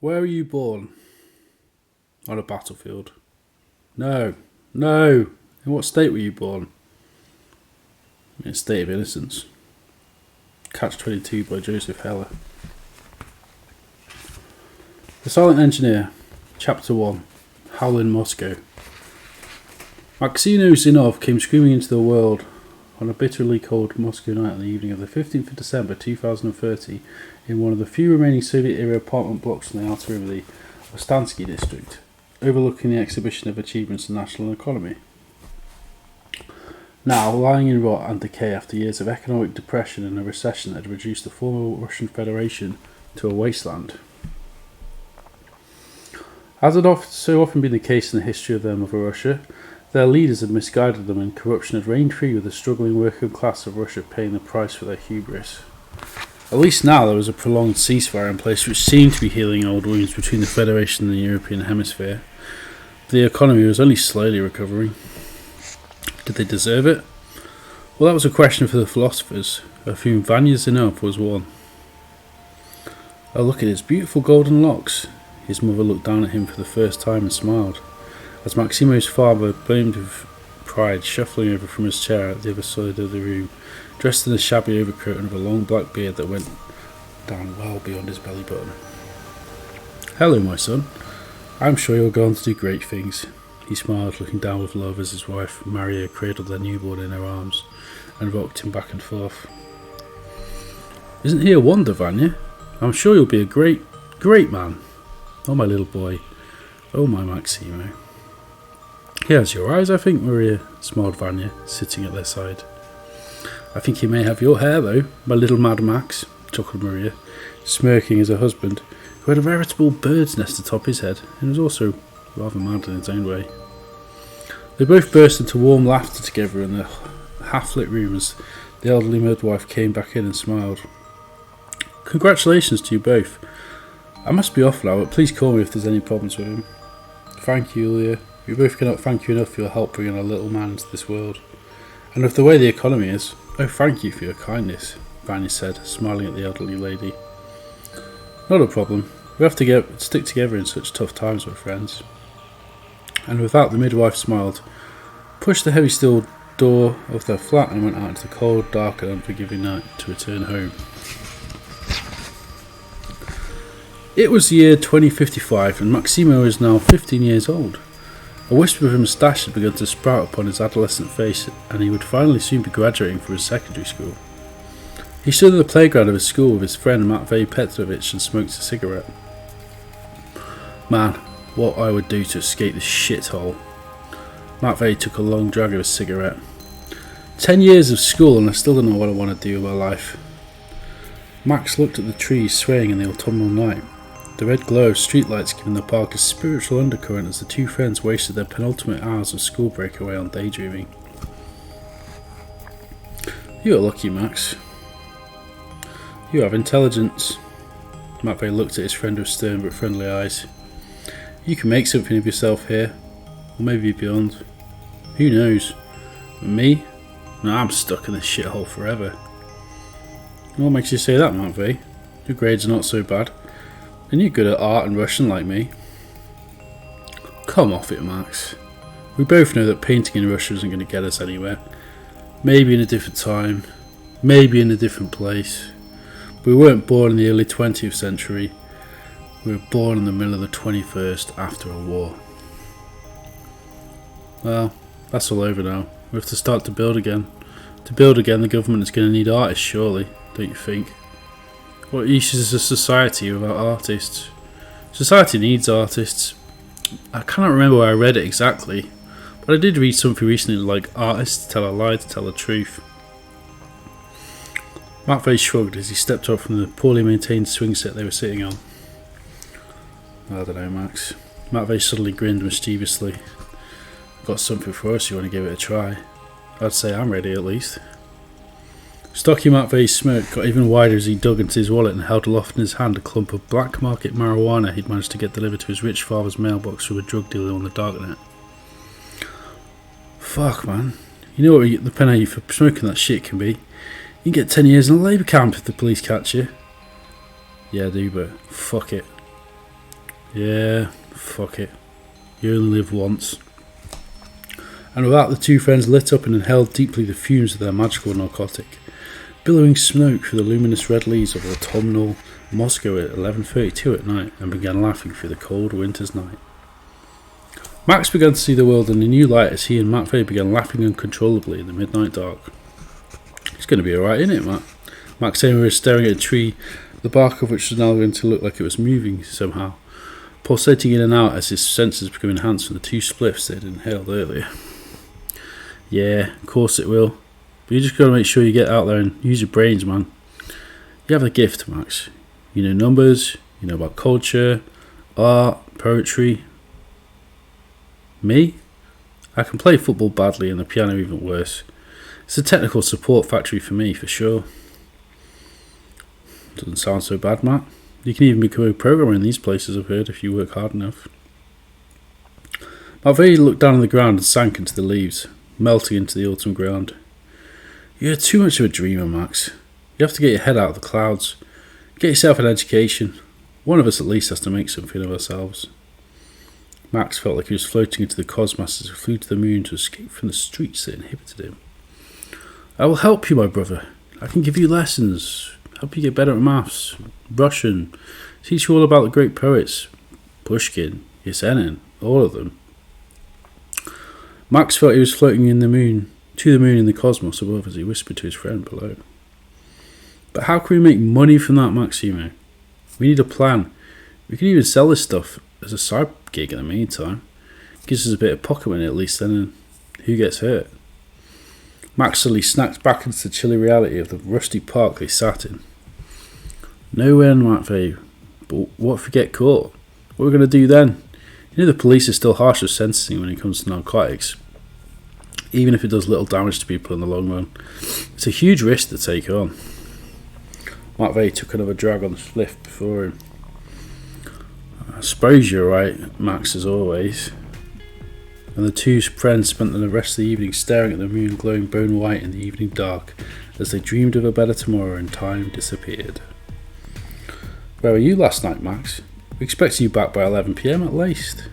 Where were you born? On a battlefield. No. No! In what state were you born? In a state of innocence. Catch-22 by Joseph Heller. The Silent Engineer. Chapter 1. Howl in Moscow. Maximo Zinoev came screaming into the world on a bitterly cold Moscow night on the evening of the 15th of December 2030 in one of the few remaining Soviet-era apartment blocks on the outer rim of the Ostansky district, overlooking the exhibition of achievements in national economy. Now, lying in rot and decay after years of economic depression and a recession that had reduced the former Russian Federation to a wasteland. As had so often been the case in the history of their mother Russia, their leaders had misguided them and corruption had reigned free with the struggling working class of Russia paying the price for their hubris. At least now there was a prolonged ceasefire in place which seemed to be healing old wounds between the Federation and the European Hemisphere. The economy was only slowly recovering. Did they deserve it? Well, that was a question for the philosophers, of whom Vanya Zinoev was one. Oh, look at his beautiful golden locks. His mother looked down at him for the first time and smiled, as Maximo's father, blamed with pride, shuffling over from his chair at the other side of the room, dressed in a shabby overcoat and with a long black beard that went down well beyond his belly button. Hello, my son. I'm sure you'll go on to do great things. He smiled, looking down with love as his wife, Maria, cradled their newborn in her arms and rocked him back and forth. Isn't he a wonder, Vanya? I'm sure you'll be a great, great man. Oh, my little boy. Oh, my Maximo. He has your eyes, I think, Maria, smiled Vanya, sitting at their side. I think he may have your hair, though, my little Mad Max, chuckled Maria, smirking as her husband, who had a veritable bird's nest atop his head, and was also rather mad in his own way. They both burst into warm laughter together in the half-lit room as the elderly midwife came back in and smiled. Congratulations to you both. I must be off now, but please call me if there's any problems with him. Thank you, Leah. We both cannot thank you enough for your help bringing our little man into this world. And with the way the economy is, oh, thank you for your kindness, Vanya said, smiling at the elderly lady. Not a problem. We have to stick together in such tough times, my friends. And with that, the midwife smiled, pushed the heavy steel door of their flat and went out into the cold, dark and unforgiving night to return home. It was the year 2055 and Maximo is now 15 years old. A wisp of a moustache had begun to sprout upon his adolescent face and he would finally soon be graduating from his secondary school. He stood in the playground of his school with his friend Matvey Petrovich and smoked a cigarette. Man, what I would do to escape this shithole. Matvey took a long drag of his cigarette. 10 years of school and I still don't know what I want to do with my life. Max looked at the trees swaying in the autumnal night, the red glow of streetlights giving the park a spiritual undercurrent as the two friends wasted their penultimate hours of school break away on daydreaming. You are lucky, Max. You have intelligence. Matvey looked at his friend with stern but friendly eyes. You can make something of yourself here, or maybe beyond. Who knows? But me? No, I'm stuck in this shithole forever. What makes you say that, Matvey? Your grades are not so bad. And you're good at art and Russian like me. Come off it, Max. We both know that painting in Russia isn't going to get us anywhere. Maybe in a different time. Maybe in a different place. But we weren't born in the early 20th century. We were born in the middle of the 21st after a war. Well, that's all over now. We have to start to build again. To build again, the government is going to need artists, surely, don't you think? What use is a society without artists? Society needs artists. I cannot remember where I read it exactly, but I did read something recently like artists tell a lie to tell the truth. Matvey shrugged as he stepped up from the poorly maintained swing set they were sitting on. I don't know, Max. Matvey suddenly grinned mischievously. I've got something for us, you want to give it a try? I'd say I'm ready at least. Stocky Matvey's smirk got even wider as he dug into his wallet and held aloft in his hand a clump of black market marijuana he'd managed to get delivered to his rich father's mailbox from a drug dealer on the darknet. Fuck, man. You know what the penalty for smoking that shit can be? You can get 10 years in a labour camp if the police catch you. Yeah, I do, but fuck it. Yeah, fuck it. You only live once. And with that, the two friends lit up and inhaled deeply the fumes of their magical narcotic, billowing smoke through the luminous red leaves of autumnal Moscow at 11:32 at night, and began laughing through the cold winter's night. Max began to see the world in a new light as he and Matvey began laughing uncontrollably in the midnight dark. It's going to be alright, isn't it, Matt? Maximo was staring at a tree, the bark of which was now going to look like it was moving somehow, pulsating in and out as his senses became enhanced from the two spliffs they had inhaled earlier. Yeah, of course it will. But you just got to make sure you get out there and use your brains, man. You have a gift, Max. You know numbers, you know about culture, art, poetry. Me? I can play football badly and the piano even worse. It's a technical support factory for me, for sure. Doesn't sound so bad, Matt. You can even become a programmer in these places, I've heard, if you work hard enough. Matvey looked down on the ground and sank into the leaves, melting into the autumn ground. You're too much of a dreamer, Max. You have to get your head out of the clouds. Get yourself an education. One of us at least has to make something of ourselves. Max felt like he was floating into the cosmos as he flew to the moon to escape from the streets that inhibited him. I will help you, my brother. I can give you lessons, help you get better at maths, Russian, teach you all about the great poets, Pushkin, Yesenin, all of them. Max felt he was floating to the moon in the cosmos above as he whispered to his friend below. But how can we make money from that, Maximo? We need a plan. We can even sell this stuff as a side gig in the meantime. Gives us a bit of pocket money at least then, and who gets hurt? Max suddenly snapped back into the chilly reality of the rusty park they sat in. No end, Matvey. But what if we get caught? What are we going to do then? You know the police are still harsh with sentencing when it comes to narcotics. Even if it does little damage to people in the long run. It's a huge risk to take on. Matvey took another drag on the spliff before him. I suppose you're right, Max, as always. And the two friends spent the rest of the evening staring at the moon glowing bone white in the evening dark as they dreamed of a better tomorrow and time disappeared. Where were you last night, Max? We expected you back by 11 p.m. at least.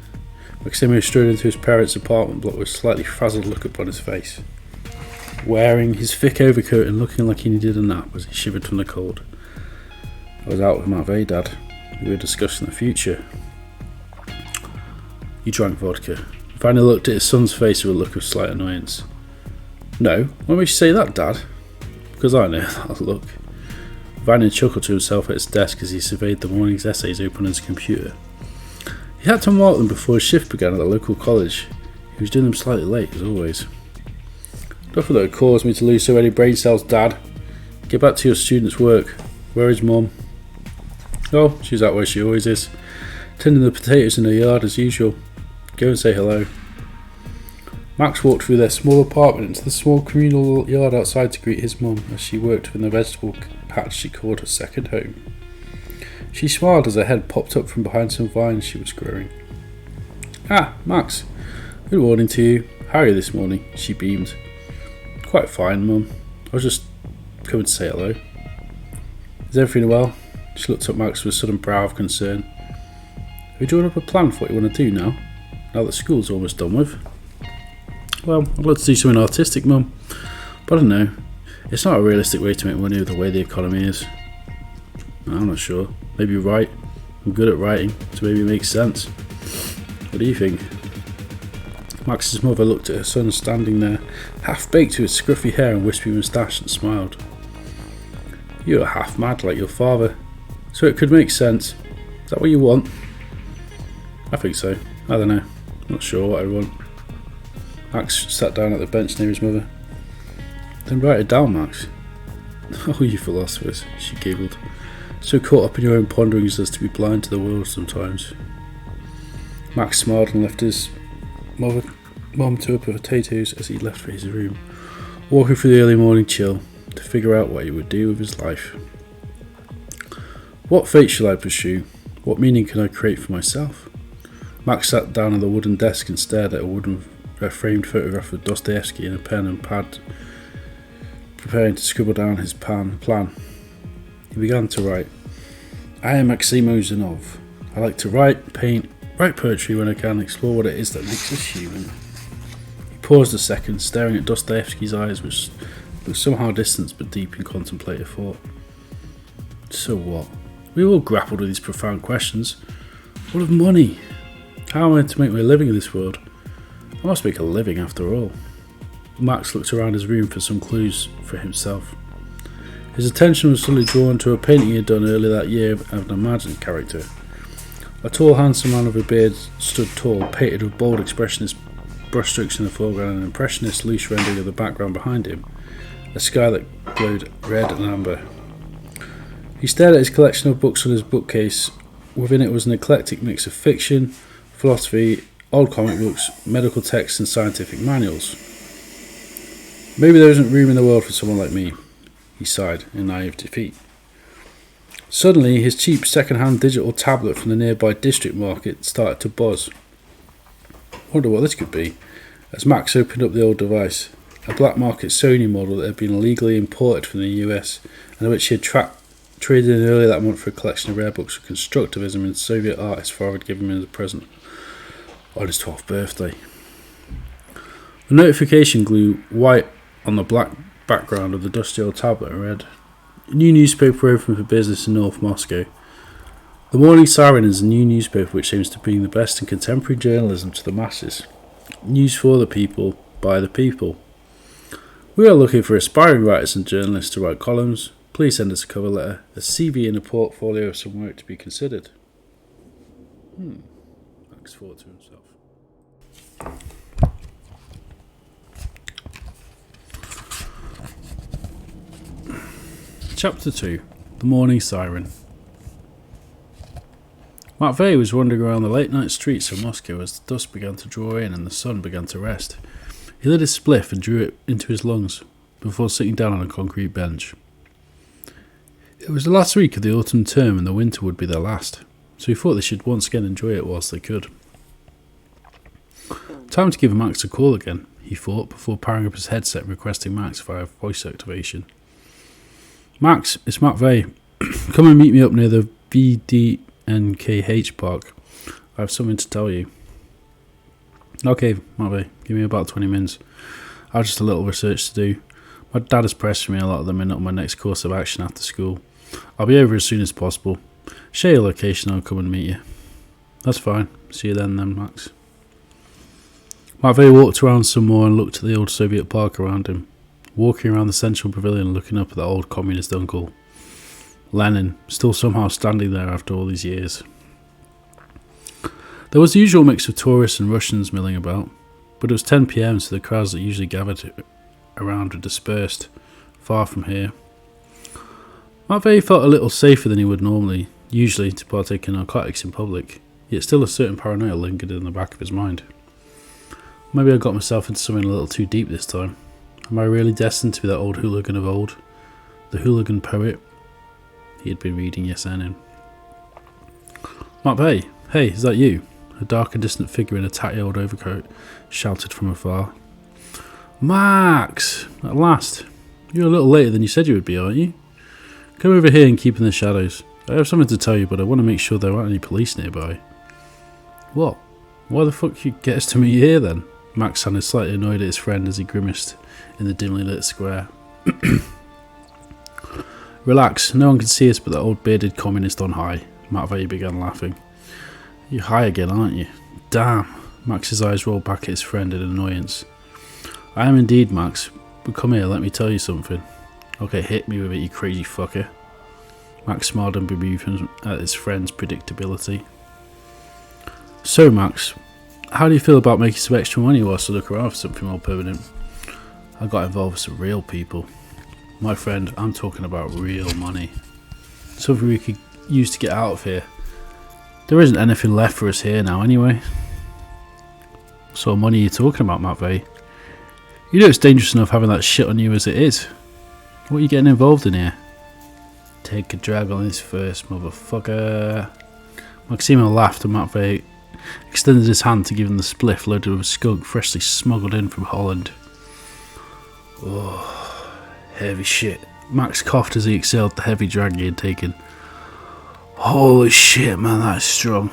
Maximo strode into his parents' apartment block with a slightly frazzled look upon his face, wearing his thick overcoat and looking like he needed a nap as he shivered from the cold. I was out with Matvey, Dad. We were discussing the future. He drank vodka. Finally looked at his son's face with a look of slight annoyance. No, why would you say that, Dad? Because I know that look. Vanya chuckled to himself at his desk as he surveyed the morning's essays open on his computer. He had to mark them before his shift began at the local college. He was doing them slightly late, as always. Nothing that would cause me to lose so many brain cells, Dad. Get back to your students' work. Where is Mum? Oh, she's out where she always is, tending the potatoes in her yard as usual. Go and say hello. Max walked through their small apartment into the small communal yard outside to greet his mum as she worked in the vegetable patch she called her second home. She smiled as her head popped up from behind some vines she was growing. Ah, Max. Good morning to you. How are you this morning? She beamed. Quite fine, Mum. I was just coming to say hello. Is everything well? She looked at Max with a sudden brow of concern. Have you drawn up a plan for what you want to do now that school's almost done with? Well, I'd like to do something artistic, Mum. But I don't know. It's not a realistic way to make money with the way the economy is. I'm not sure. Maybe write. I'm good at writing, so maybe it makes sense. What do you think? Max's mother looked at her son standing there, half-baked with scruffy hair and wispy moustache, and smiled. You're half mad like your father, so it could make sense. Is that what you want? I think so. I don't know. Not sure what I want. Max sat down at the bench near his mother. Then write it down, Max. Oh, you philosophers, she giggled. So caught up in your own ponderings as to be blind to the world sometimes. Max smiled and left his mum to her potatoes as he left for his room, walking through the early morning chill to figure out what he would do with his life. What fate shall I pursue? What meaning can I create for myself? Max sat down at the wooden desk and stared at a framed photograph of Dostoevsky in a pen and pad, preparing to scribble down his plan. He began to write. I am Maximo Zinoev. I like to write, paint, write poetry when I can, explore what it is that makes us human. He paused a second, staring at Dostoevsky's eyes, which looked somehow distant but deep in contemplative thought. So what? We all grappled with these profound questions. What of money? How am I to make my living in this world? I must make a living after all. Max looked around his room for some clues for himself. His attention was suddenly drawn to a painting he had done earlier that year of an imagined character. A tall, handsome man with a beard stood tall, painted with bold, expressionist brushstrokes in the foreground and an impressionist, loose rendering of the background behind him, a sky that glowed red and amber. He stared at his collection of books on his bookcase. Within it was an eclectic mix of fiction, philosophy, old comic books, medical texts and scientific manuals. Maybe there isn't room in the world for someone like me, he sighed in naive defeat. Suddenly, his cheap second-hand digital tablet from the nearby district market started to buzz. Wonder what this could be, as Max opened up the old device, a black market Sony model that had been illegally imported from the US and which he had traded in earlier that month for a collection of rare books of constructivism and Soviet art his father had given him as a present on his 12th birthday. The notification glowed white on the black background of the dusty old tablet and read, "A new newspaper open for business in North Moscow. The Morning Siren is a new newspaper which aims to bring the best in contemporary journalism to the masses. News for the people, by the people. We are looking for aspiring writers and journalists to write columns. Please send us a cover letter, a CV and a portfolio of some work to be considered." Max thought to himself. Chapter 2. The Morning Siren. Matvey was wandering around the late-night streets of Moscow as the dusk began to draw in and the sun began to rest. He lit his spliff and drew it into his lungs before sitting down on a concrete bench. It was the last week of the autumn term and the winter would be their last, so he thought they should once again enjoy it whilst they could. Time to give Max a call again, he thought, before powering up his headset and requesting Max via voice activation. "Max, it's Matvey. Come and meet me up near the VDNKH park. I have something to tell you." "Okay, Matvey, give me about 20 minutes. I have just a little research to do. My dad has pressed me a lot of the minute on my next course of action after school. I'll be over as soon as possible. Share your location and I'll come and meet you." "That's fine. See you then, Max." Matvey walked around some more and looked at the old Soviet park around him, walking around the central pavilion looking up at the old communist uncle, Lenin, still somehow standing there after all these years. There was the usual mix of tourists and Russians milling about, but it was 10 p.m, so the crowds that usually gathered around were dispersed, far from here. Matvey felt a little safer than he would normally, usually to partake in narcotics in public, yet still a certain paranoia lingered in the back of his mind. Maybe I got myself into something a little too deep this time. Am I really destined to be that old hooligan of old? The hooligan poet he had been reading Yesenin in. "Matvey, hey, is that you?" A dark and distant figure in a tatty old overcoat shouted from afar. "Max! At last! You're a little later than you said you would be, aren't you? Come over here and keep in the shadows. I have something to tell you, but I want to make sure there aren't any police nearby." "What? Why the fuck you get us to meet here then?" Max sounded slightly annoyed at his friend as he grimaced in the dimly lit square. "Relax, no one can see us but that old bearded communist on high." Matvey began laughing. "You're high again, aren't you? Damn." Max's eyes rolled back at his friend in annoyance. "I am indeed, Max, but come here, let me tell you something." "Okay, hit me with it, you crazy fucker." Max smiled and bemused him at his friend's predictability. "So, Max, how do you feel about making some extra money whilst I look around for something more permanent? I got involved with some real people. My friend, I'm talking about real money. Something we could use to get out of here. There isn't anything left for us here now anyway." "What sort of money are you talking about, Matvey? You know it's dangerous enough having that shit on you as it is. What are you getting involved in here?" "Take a drag on this first, motherfucker." Maximo laughed and Matvey extended his hand to give him the spliff loaded with a skunk freshly smuggled in from Holland. "Oh, heavy shit." Max coughed as he exhaled the heavy drag he had taken. Holy shit, man, that's strong.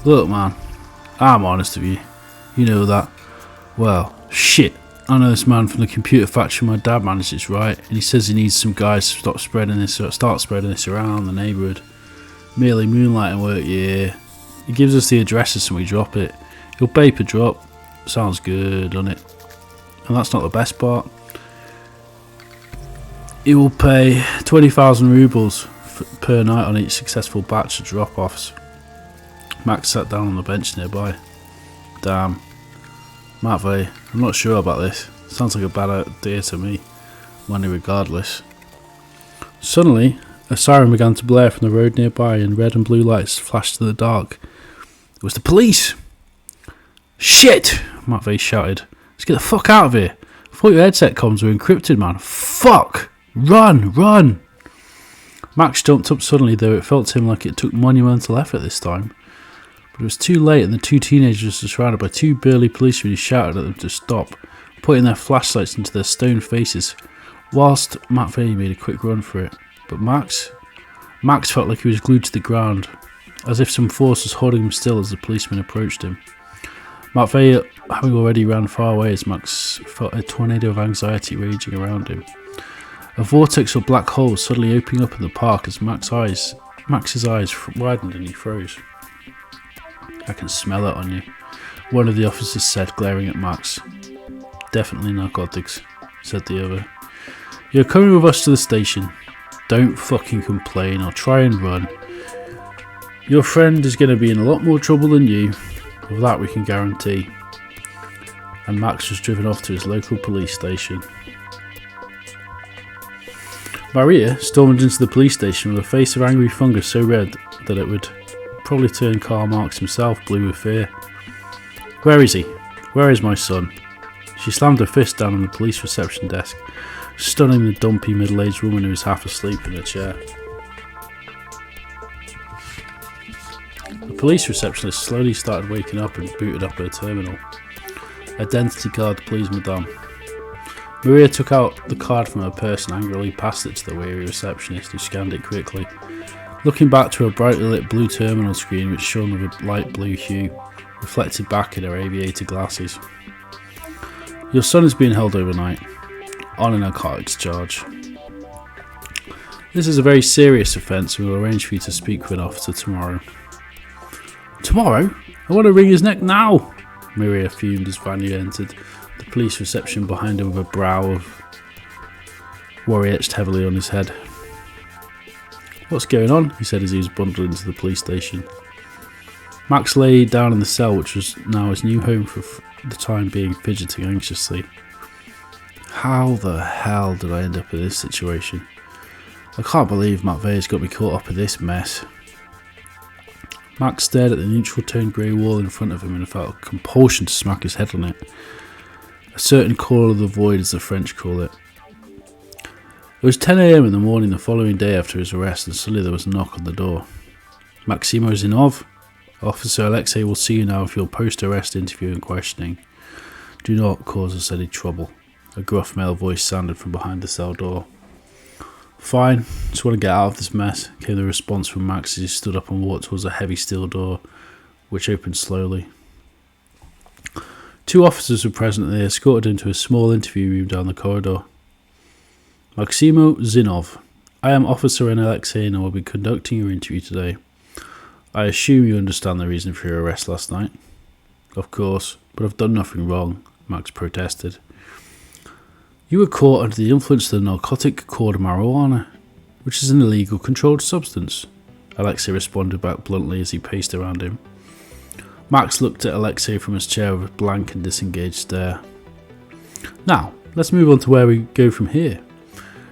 Look, man, I'm honest with you. You know that. Well, shit. I know this man from the computer factory my dad manages, right? And he says he needs some guys to start spreading this around the neighbourhood. Merely moonlighting work, yeah. He gives us the addresses and we drop it. He'll pay per drop. Sounds good, doesn't it? And that's not the best part. He will pay 20,000 rubles per night on each successful batch of drop-offs. Max sat down on the bench nearby. Damn. Matvey, I'm not sure about this. Sounds like a bad idea to me. Money regardless. Suddenly, a siren began to blare from the road nearby and red and blue lights flashed in the dark. It was the police! Shit! Matvey shouted. Let's get the fuck out of here. I thought your headset comms were encrypted, man. Fuck! Run! Run! Max jumped up suddenly, though it felt to him like it took monumental effort this time. But it was too late and the two teenagers were surrounded by two burly policemen who shouted at them to stop, pointing their flashlights into their stone faces, whilst Matvey made a quick run for it. But Max felt like he was glued to the ground, as if some force was holding him still as the policemen approached him. Matvey, having already ran far away as Max felt a tornado of anxiety raging around him. A vortex or black hole was suddenly opening up in the park as Max's eyes widened and he froze. I can smell it on you, one of the officers said, glaring at Max. Definitely narcotics, said the other. You're coming with us to the station. Don't fucking complain or try and run. Your friend is going to be in a lot more trouble than you, of that we can guarantee. And Max was driven off to his local police station. Maria stormed into the police station with a face of angry fungus so red that it would probably turn Karl Marx himself blue with fear. Where is he? Where is my son? She slammed her fist down on the police reception desk, stunning the dumpy middle-aged woman who was half asleep in a chair. The police receptionist slowly started waking up and booted up her terminal. Identity card, please, madame. Maria took out the card from her purse and angrily passed it to the weary receptionist, who scanned it quickly, looking back to a brightly lit blue terminal screen which shone with a light blue hue, reflected back in her aviator glasses. Your son is being held overnight, on a narcotics charge. This is a very serious offence and we'll arrange for you to speak with an officer tomorrow. Tomorrow? I want to wring his neck now! Maria fumed as Vanya entered, the police reception behind him with a brow of worry etched heavily on his head. What's going on? He said as he was bundled into the police station. Max lay down in the cell, which was now his new home for the time being, fidgeting anxiously. How the hell did I end up in this situation? I can't believe Matvey's got me caught up in this mess. Max stared at the neutral toned grey wall in front of him and felt a compulsion to smack his head on it. A certain call of the void, as the French call it. It was 10 AM in the morning the following day after his arrest, and suddenly there was a knock on the door. Maximo Zinoev? Officer Alexei will see you now for your post-arrest interview and questioning. Do not cause us any trouble. A gruff male voice sounded from behind the cell door. Fine, just want to get out of this mess, came the response from Max as he stood up and walked towards a heavy steel door, which opened slowly. Two officers were present and they escorted him to a small interview room down the corridor. Maximo Zinoev, I am Officer Alexei and I will be conducting your interview today. I assume you understand the reason for your arrest last night. Of course, but I've done nothing wrong, Max protested. You were caught under the influence of the narcotic called marijuana, which is an illegal controlled substance, Alexei responded back bluntly as he paced around him. Max looked at Alexei from his chair with a blank and disengaged stare. Now, let's move on to where we go from here.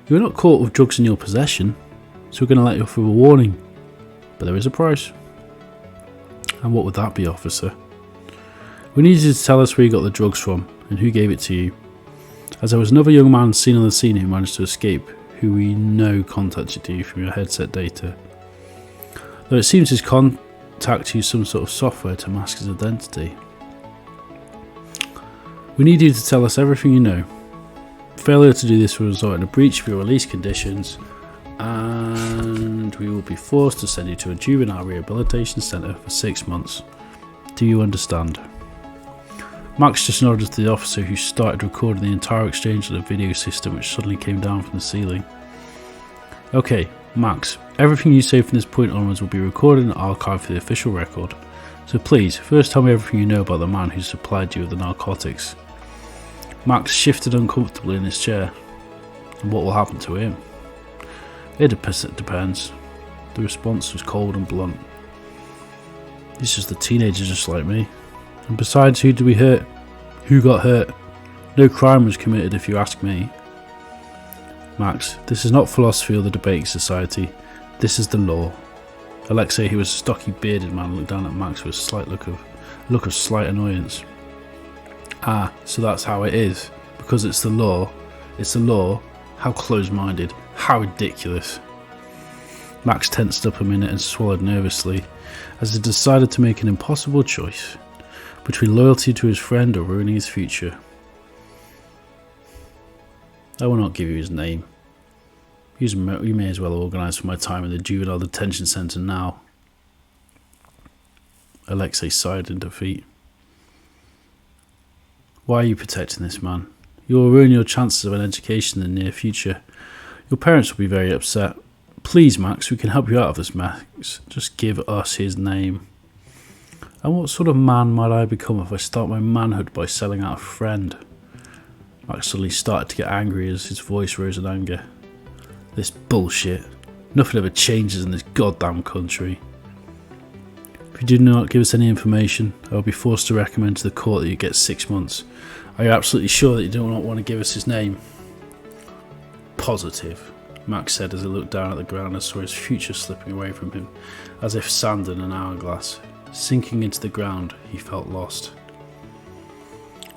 You were not caught with drugs in your possession, so we're going to let you off with a warning. But there is a price. And what would that be, officer? We need you to tell us where you got the drugs from and who gave it to you. As there was another young man seen on the scene who managed to escape, who we know contacted you from your headset data. Though it seems his contact used some sort of software to mask his identity. We need you to tell us everything you know. Failure to do this will result in a breach of your release conditions and and we will be forced to send you to a juvenile rehabilitation centre for 6 months. Do you understand? Max just nodded to the officer, who started recording the entire exchange on a video system which suddenly came down from the ceiling. Okay, Max, everything you say from this point onwards will be recorded and archived for the official record. So please, first tell me everything you know about the man who supplied you with the narcotics. Max shifted uncomfortably in his chair. And what will happen to him? It depends. The response was cold and blunt. He's just a teenager just like me. And besides, who did we hurt? Who got hurt? No crime was committed if you ask me. Max, this is not philosophy or the debating society. This is the law. Alexei, who was a stocky bearded man, looked down at Max with a slight look of slight annoyance. Ah, so that's how it is. Because it's the law. It's the law. How close-minded. How ridiculous. Max tensed up a minute and swallowed nervously, as he decided to make an impossible choice between loyalty to his friend or ruining his future. I will not give you his name. You may as well organise for my time in the juvenile detention centre now. Alexei sighed in defeat. Why are you protecting this man? You will ruin your chances of an education in the near future. Your parents will be very upset. Please, Max, we can help you out of this mess. Just give us his name. And what sort of man might I become if I start my manhood by selling out a friend? Max suddenly started to get angry as his voice rose in anger. This bullshit. Nothing ever changes in this goddamn country. If you do not give us any information, I will be forced to recommend to the court that you get 6 months. Are you absolutely sure that you do not want to give us his name? Positive, Max said as he looked down at the ground and saw his future slipping away from him, as if sand in an hourglass. Sinking into the ground, he felt lost.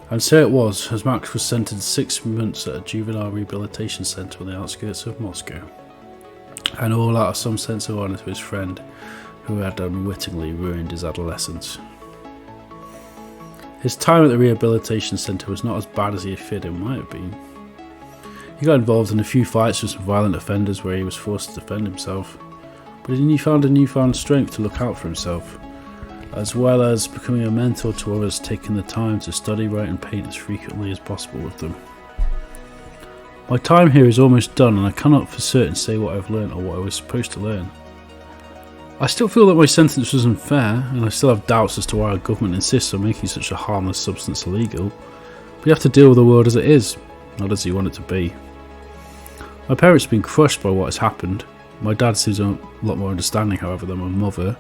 And so it was, as Max was sentenced 6 months at a juvenile rehabilitation centre on the outskirts of Moscow, and all out of some sense of honour to his friend, who had unwittingly ruined his adolescence. His time at the rehabilitation centre was not as bad as he feared it might have been. He got involved in a few fights with some violent offenders where he was forced to defend himself, but he found a newfound strength to look out for himself, as well as becoming a mentor to others, taking the time to study, write and paint as frequently as possible with them. My time here is almost done, and I cannot for certain say what I've learned or what I was supposed to learn. I still feel that my sentence was unfair, and I still have doubts as to why our government insists on making such a harmless substance illegal, but you have to deal with the world as it is, not as you want it to be. My parents have been crushed by what has happened. My dad seems a lot more understanding, however, than my mother,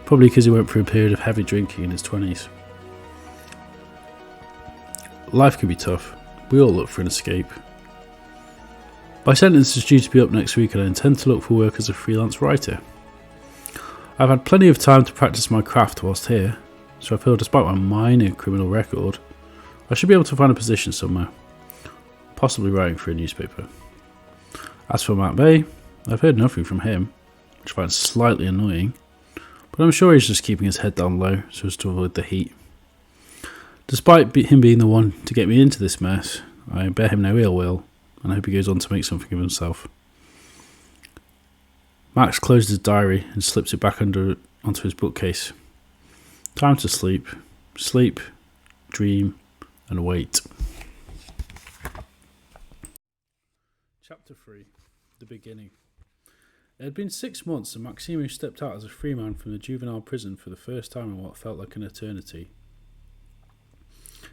probably because he went through a period of heavy drinking in his 20s. Life can be tough. We all look for an escape. My sentence is due to be up next week, and I intend to look for work as a freelance writer. I've had plenty of time to practice my craft whilst here, so I feel despite my minor criminal record, I should be able to find a position somewhere, possibly writing for a newspaper. As for Matt Bay, I've heard nothing from him, which I find slightly annoying, but I'm sure he's just keeping his head down low so as to avoid the heat. Despite him being the one to get me into this mess, I bear him no ill will, and I hope he goes on to make something of himself. Max closed his diary and slipped it back onto his bookcase. Time to sleep. Sleep, dream, and wait. Chapter 3. The Beginning. It had been 6 months and Maximo stepped out as a free man from the juvenile prison for the first time in what felt like an eternity.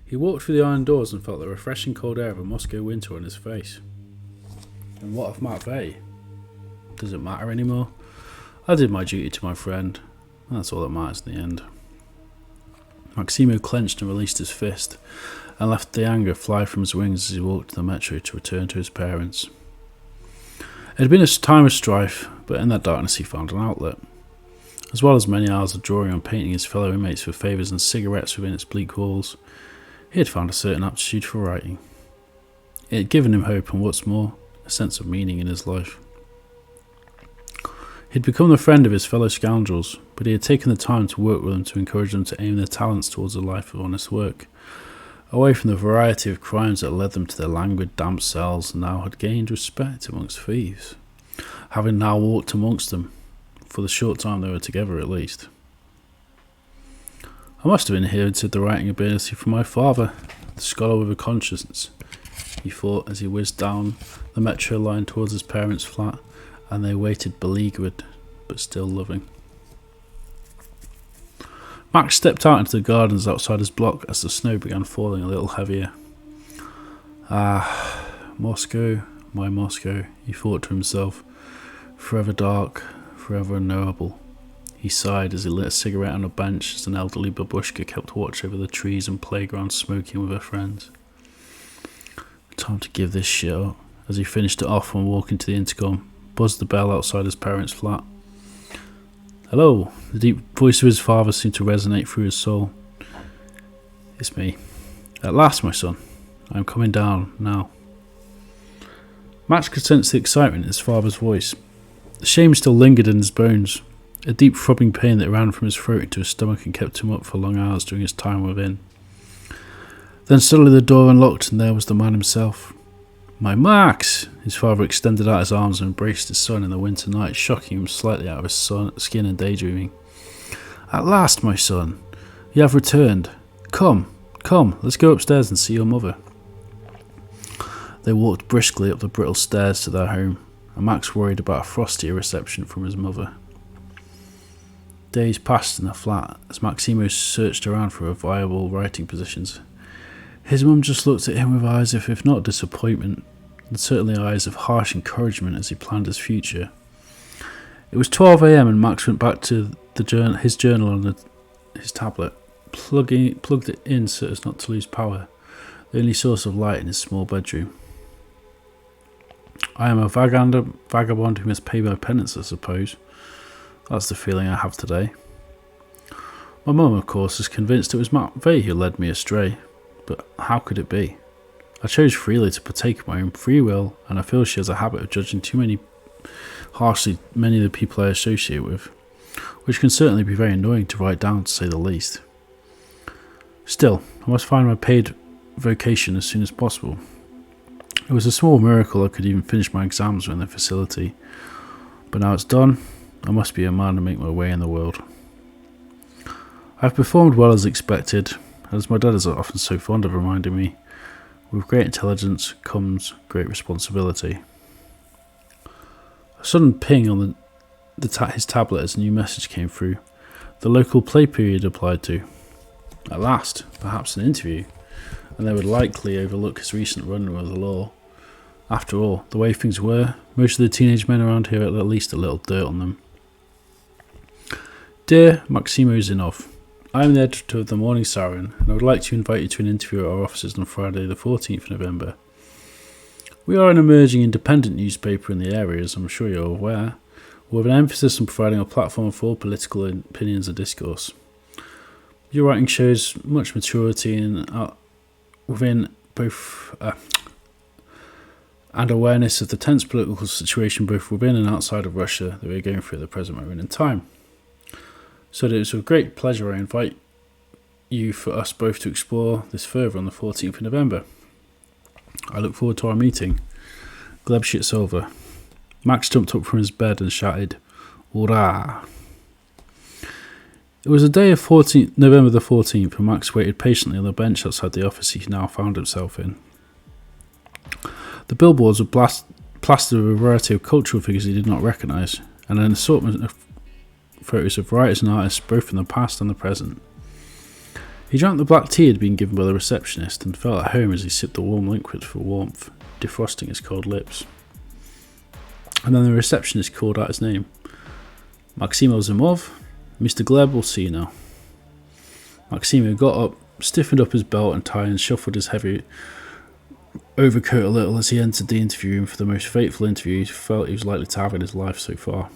He walked through the iron doors and felt the refreshing cold air of a Moscow winter on his face. And what of Matvey? Does it matter anymore? I did my duty to my friend. That's all that matters in the end. Maximo clenched and released his fist, and left the anger fly from his wings as he walked to the metro to return to his parents. It had been a time of strife, but in that darkness he found an outlet. As well as many hours of drawing and painting his fellow inmates for favours and cigarettes within its bleak walls, he had found a certain aptitude for writing. It had given him hope and, what's more, a sense of meaning in his life. He had become the friend of his fellow scoundrels, but he had taken the time to work with them to encourage them to aim their talents towards a life of honest work, away from the variety of crimes that led them to their languid, damp cells and now had gained respect amongst thieves. having now walked amongst them, for the short time they were together at least. I must have inherited the writing ability from my father, the scholar with a conscience, he thought as he whizzed down the metro line towards his parents' flat, and they waited beleaguered, but still loving. Max stepped out into the gardens outside his block as the snow began falling a little heavier. Ah, Moscow, my Moscow, he thought to himself, forever dark, forever unknowable. He sighed as he lit a cigarette on a bench as an elderly babushka kept watch over the trees and playground smoking with her friends. Time to give this shit up. As he finished it off and walking to the intercom, buzzed the bell outside his parents' flat. Hello, the deep voice of his father seemed to resonate through his soul. It's me. At last, my son. I am coming down, now. Max could sense the excitement in his father's voice. The shame still lingered in his bones, a deep throbbing pain that ran from his throat into his stomach and kept him up for long hours during his time within. Then suddenly the door unlocked and there was the man himself. My Max! His father extended out his arms and embraced his son in the winter night, shocking him slightly out of his skin and daydreaming. At last, my son! You have returned. Come, let's go upstairs and see your mother. They walked briskly up the brittle stairs to their home, and Max worried about a frostier reception from his mother. Days passed in the flat as Maximo searched around for viable writing positions. His mum just looked at him with eyes of, if not disappointment, and certainly eyes of harsh encouragement as he planned his future. It was 12 a.m. and Max went back to his journal on his tablet, plugged it in so as not to lose power, the only source of light in his small bedroom. I am a vagabond who must pay my penance, I suppose. That's the feeling I have today. My mum, of course, is convinced it was McVeigh who led me astray. But how could it be? I chose freely to partake of my own free will, and I feel she has a habit of judging harshly many of the people I associate with, which can certainly be very annoying to write down, to say the least. Still, I must find my paid vocation as soon as possible. It was a small miracle I could even finish my exams within the facility, but now it's done, I must be a man and make my way in the world. I have performed well as expected, as my dad is often so fond of reminding me, with great intelligence comes great responsibility. A sudden ping on his tablet as a new message came through. The local play period applied to. At last, perhaps an interview, and they would likely overlook his recent run with the law. After all, the way things were, most of the teenage men around here had at least a little dirt on them. Dear Maximo Zinoev, I am the editor of the Morning Siren, and I would like to invite you to an interview at our offices on Friday the 14th of November. We are an emerging independent newspaper in the area, as I'm sure you're aware, with an emphasis on providing a platform for all political opinions and discourse. Your writing shows much maturity within both and awareness of the tense political situation both within and outside of Russia that we are going through at the present moment in time. So that it's with great pleasure I invite you for us both to explore this further on the 14th of November. I look forward to our meeting. Gleb Shitsova. Max jumped up from his bed and shouted, Hurrah! It was the day of November the 14th, and Max waited patiently on the bench outside the office he now found himself in. The billboards were plastered with a variety of cultural figures he did not recognise, and an assortment of photos of writers and artists both from the past and the present. He drank the black tea had been given by the receptionist and felt at home as he sipped the warm liquid for warmth, defrosting his cold lips. And then the receptionist called out his name. Maximo Zinoev, Mr. Gleb will see you now. Maximo got up, stiffened up his belt and tie and shuffled his heavy overcoat a little as he entered the interview room for the most fateful interview he felt he was likely to have in his life so far.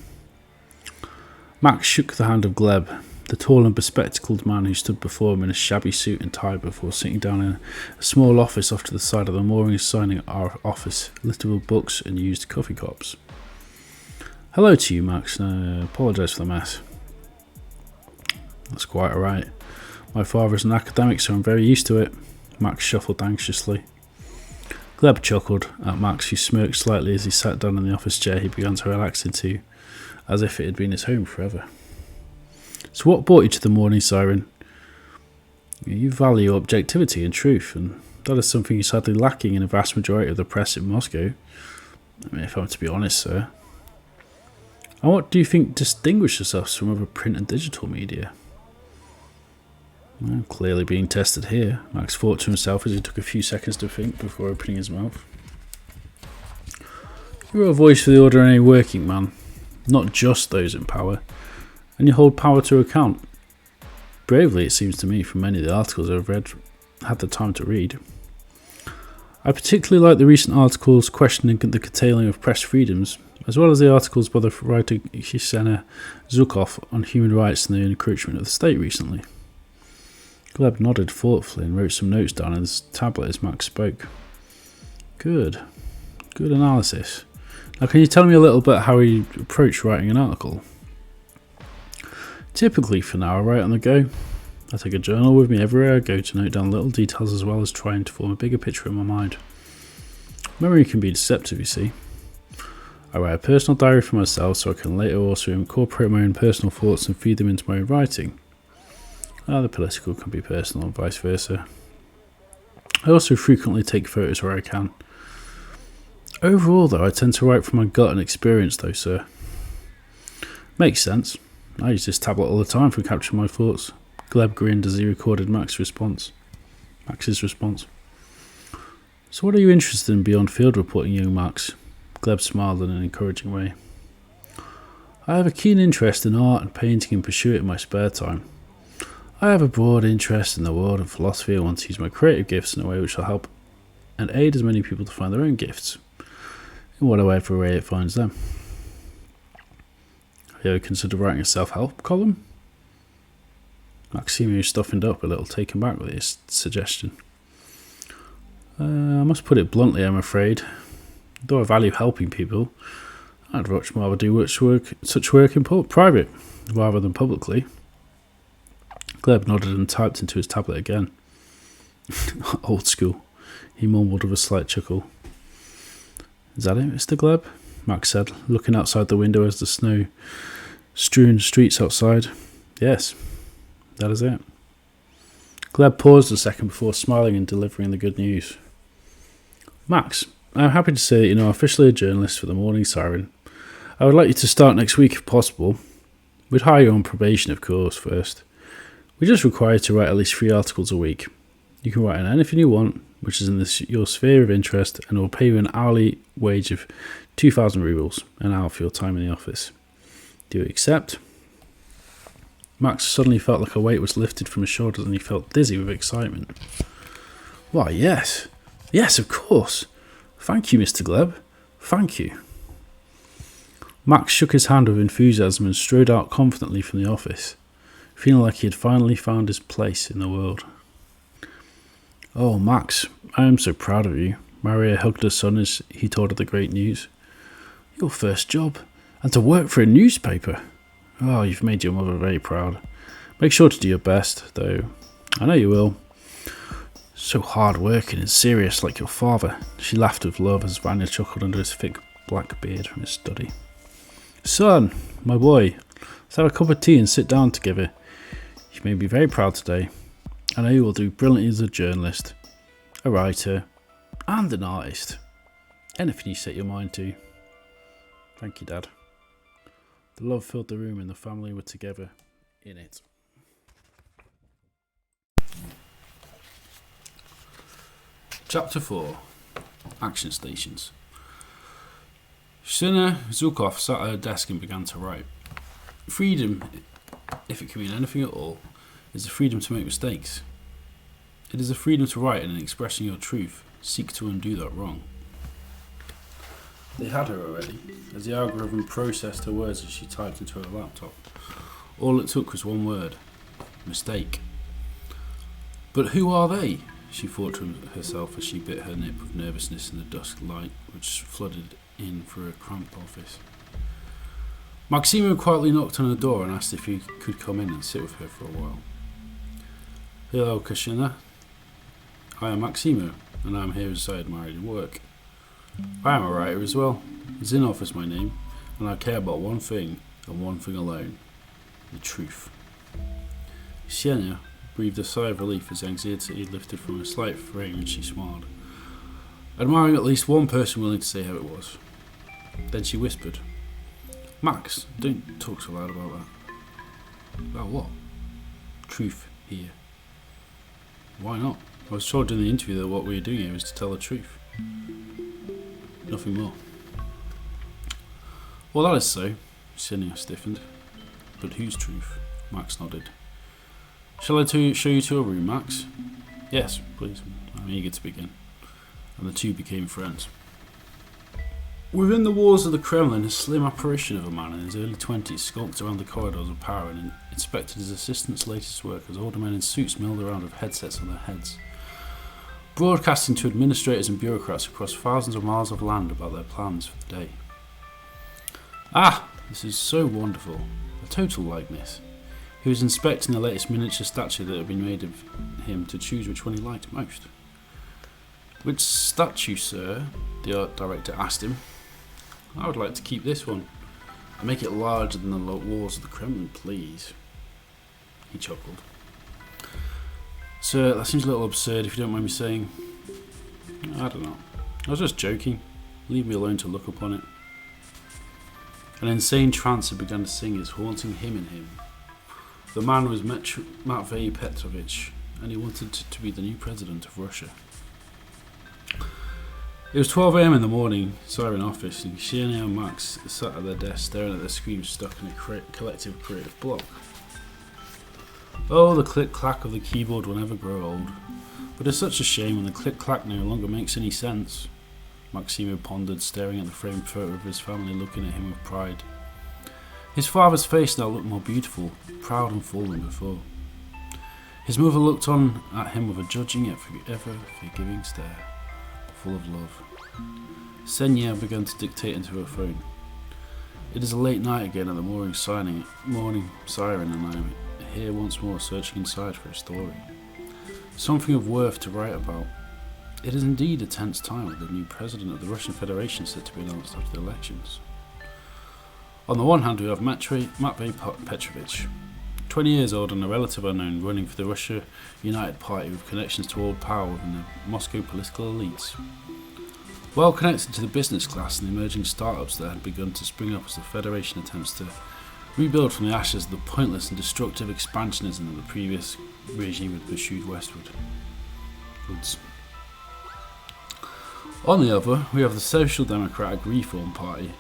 Max shook the hand of Gleb, the tall and bespectacled man who stood before him in a shabby suit and tie before sitting down in a small office off to the side of the mooring signing office, littered with books and used coffee cups. Hello to you, Max. I apologise for the mess. That's quite alright. My father is an academic, so I'm very used to it. Max shuffled anxiously. Gleb chuckled at Max, who smirked slightly as he sat down in the office chair he began to relax into, as if it had been his home forever. So what brought you to the morning, Siren? You value objectivity and truth, and that is something you're sadly lacking in a vast majority of the press in Moscow. I mean, if I'm to be honest, sir. And what do you think distinguishes us from other print and digital media? Well, clearly being tested here, Max thought to himself as he took a few seconds to think before opening his mouth. You're a voice for the ordinary working man, not just those in power, and you hold power to account. Bravely, it seems to me, from many of the articles I've had the time to read. I particularly like the recent articles questioning the curtailing of press freedoms, as well as the articles by the writer Maximo Zinoev on human rights and the encroachment of the state recently. Gleb nodded thoughtfully and wrote some notes down on his tablet as Max spoke. Good analysis. Now, can you tell me a little bit how you approach writing an article? Typically, for now, I write on the go. I take a journal with me everywhere I go to note down little details as well as trying to form a bigger picture in my mind. Memory can be deceptive, you see. I write a personal diary for myself so I can later also incorporate my own personal thoughts and feed them into my own writing. The political can be personal and vice versa. I also frequently take photos where I can. Overall, though, I tend to write from my gut and experience, though, sir. Makes sense. I use this tablet all the time for capturing my thoughts. Gleb grinned as he recorded Max's response. So what are you interested in beyond field reporting, young Max? Gleb smiled in an encouraging way. I have a keen interest in art and painting and pursue it in my spare time. I have a broad interest in the world of philosophy and want to use my creative gifts in a way which will help and aid as many people to find their own gifts, in whatever way it finds them. Have you ever considered writing a self-help column? Maximo stiffened up a little, taken back with his suggestion. I must put it bluntly, I'm afraid. Though I value helping people, I'd much rather do such work in private, rather than publicly. Gleb nodded and typed into his tablet again. Old school, he mumbled with a slight chuckle. Is that it, Mr. Gleb? Max said, looking outside the window as the snow-strewn streets outside. Yes, that is it. Gleb paused a second before smiling and delivering the good news. Max, I'm happy to say that you're now officially a journalist for the Morning Siren. I would like you to start next week if possible. We'd hire you on probation, of course, first. We just require you to write at least 3 articles a week. You can write on anything you want, which is in your sphere of interest, and we'll pay you an hourly wage of 2,000 rubles an hour for your time in the office. Do you accept? Max suddenly felt like a weight was lifted from his shoulders and he felt dizzy with excitement. Why, yes. Yes, of course. Thank you, Mr. Gleb. Thank you. Max shook his hand with enthusiasm and strode out confidently from the office, feeling like he had finally found his place in the world. Oh, Max, I am so proud of you. Maria hugged her son as he told her the great news. Your first job, and to work for a newspaper. Oh, you've made your mother very proud. Make sure to do your best, though. I know you will. So hard-working and serious like your father. She laughed with love as Vanya chuckled under his thick black beard from his study. Son, my boy, let's have a cup of tea and sit down together. You made me very proud today. I know you will do brilliantly as a journalist, a writer, and an artist. Anything you set your mind to. Thank you, Dad. The love filled the room and the family were together in it. Chapter 4. Action Stations. Zinoev sat at her desk and began to write. Freedom, if it can mean anything at all, is the freedom to make mistakes. It is the freedom to write and in expressing your truth, seek to undo that wrong. They had her already, as the algorithm processed her words as she typed into her laptop. All it took was one word, mistake. But who are they? She thought to herself as she bit her lip with nervousness in the dusk light which flooded in through her cramped office. Maximo quietly knocked on her door and asked if he could come in and sit with her for a while. Hello, Kashina. I am Maximo. and I'm here as I admire your work. I am a writer as well. Zinoev is my name, and I care about one thing, and one thing alone. The truth. Siren breathed a sigh of relief as anxiety lifted from her slight frame and she smiled, admiring at least one person willing to say how it was. Then she whispered, "Max, don't talk so loud about that." "About what?" "Truth here." "Why not? I was told during the interview that what we were doing here was to tell the truth. Nothing more." "Well, that is so." Siren stiffened. "But whose truth?" Max nodded. "Shall I show you to a room, Max?" "Yes, please. I'm eager to begin." And the two became friends. Within the walls of the Kremlin, a slim apparition of a man in his early 20s skulked around the corridors of power and inspected his assistant's latest work as older men in suits milled around with headsets on their heads, broadcasting to administrators and bureaucrats across thousands of miles of land about their plans for the day. "Ah, this is so wonderful. A total likeness." He was inspecting the latest miniature statue that had been made of him to choose which one he liked most. "Which statue, sir?" the art director asked him. "I would like to keep this one. And make it larger than the walls of the Kremlin, please." He chuckled. "Sir, that seems a little absurd if you don't mind me saying." "I don't know. I was just joking. Leave me alone to look upon it." An insane trance had begun to sing its haunting hymn in him. The man was Matvei Petrovich, and he wanted to be the new president of Russia. It was 12 a.m. in the morning, Siren office, and Siren and Max sat at their desks staring at their screens stuck in a collective creative block. Oh, the click-clack of the keyboard will never grow old. But it's such a shame when the click-clack no longer makes any sense. Maximo pondered, staring at the framed photo of his family looking at him with pride. His father's face now looked more beautiful, proud and full than before. His mother looked on at him with a judging yet ever-forgiving stare, full of love. Senya began to dictate into her phone. "It is a late night again at the morning siren, and I am here once more searching inside for a story. Something of worth to write about. It is indeed a tense time with the new president of the Russian Federation set to be announced after the elections. On the one hand, we have Matvei Petrovich, 20 years old and a relative unknown, running for the Russia United Party with connections to old power within the Moscow political elites. Well connected to the business class and the emerging startups that had begun to spring up as the Federation attempts to rebuild from the ashes of the pointless and destructive expansionism that the previous regime had pursued westwards. On the other, we have the Social Democratic Reform Party,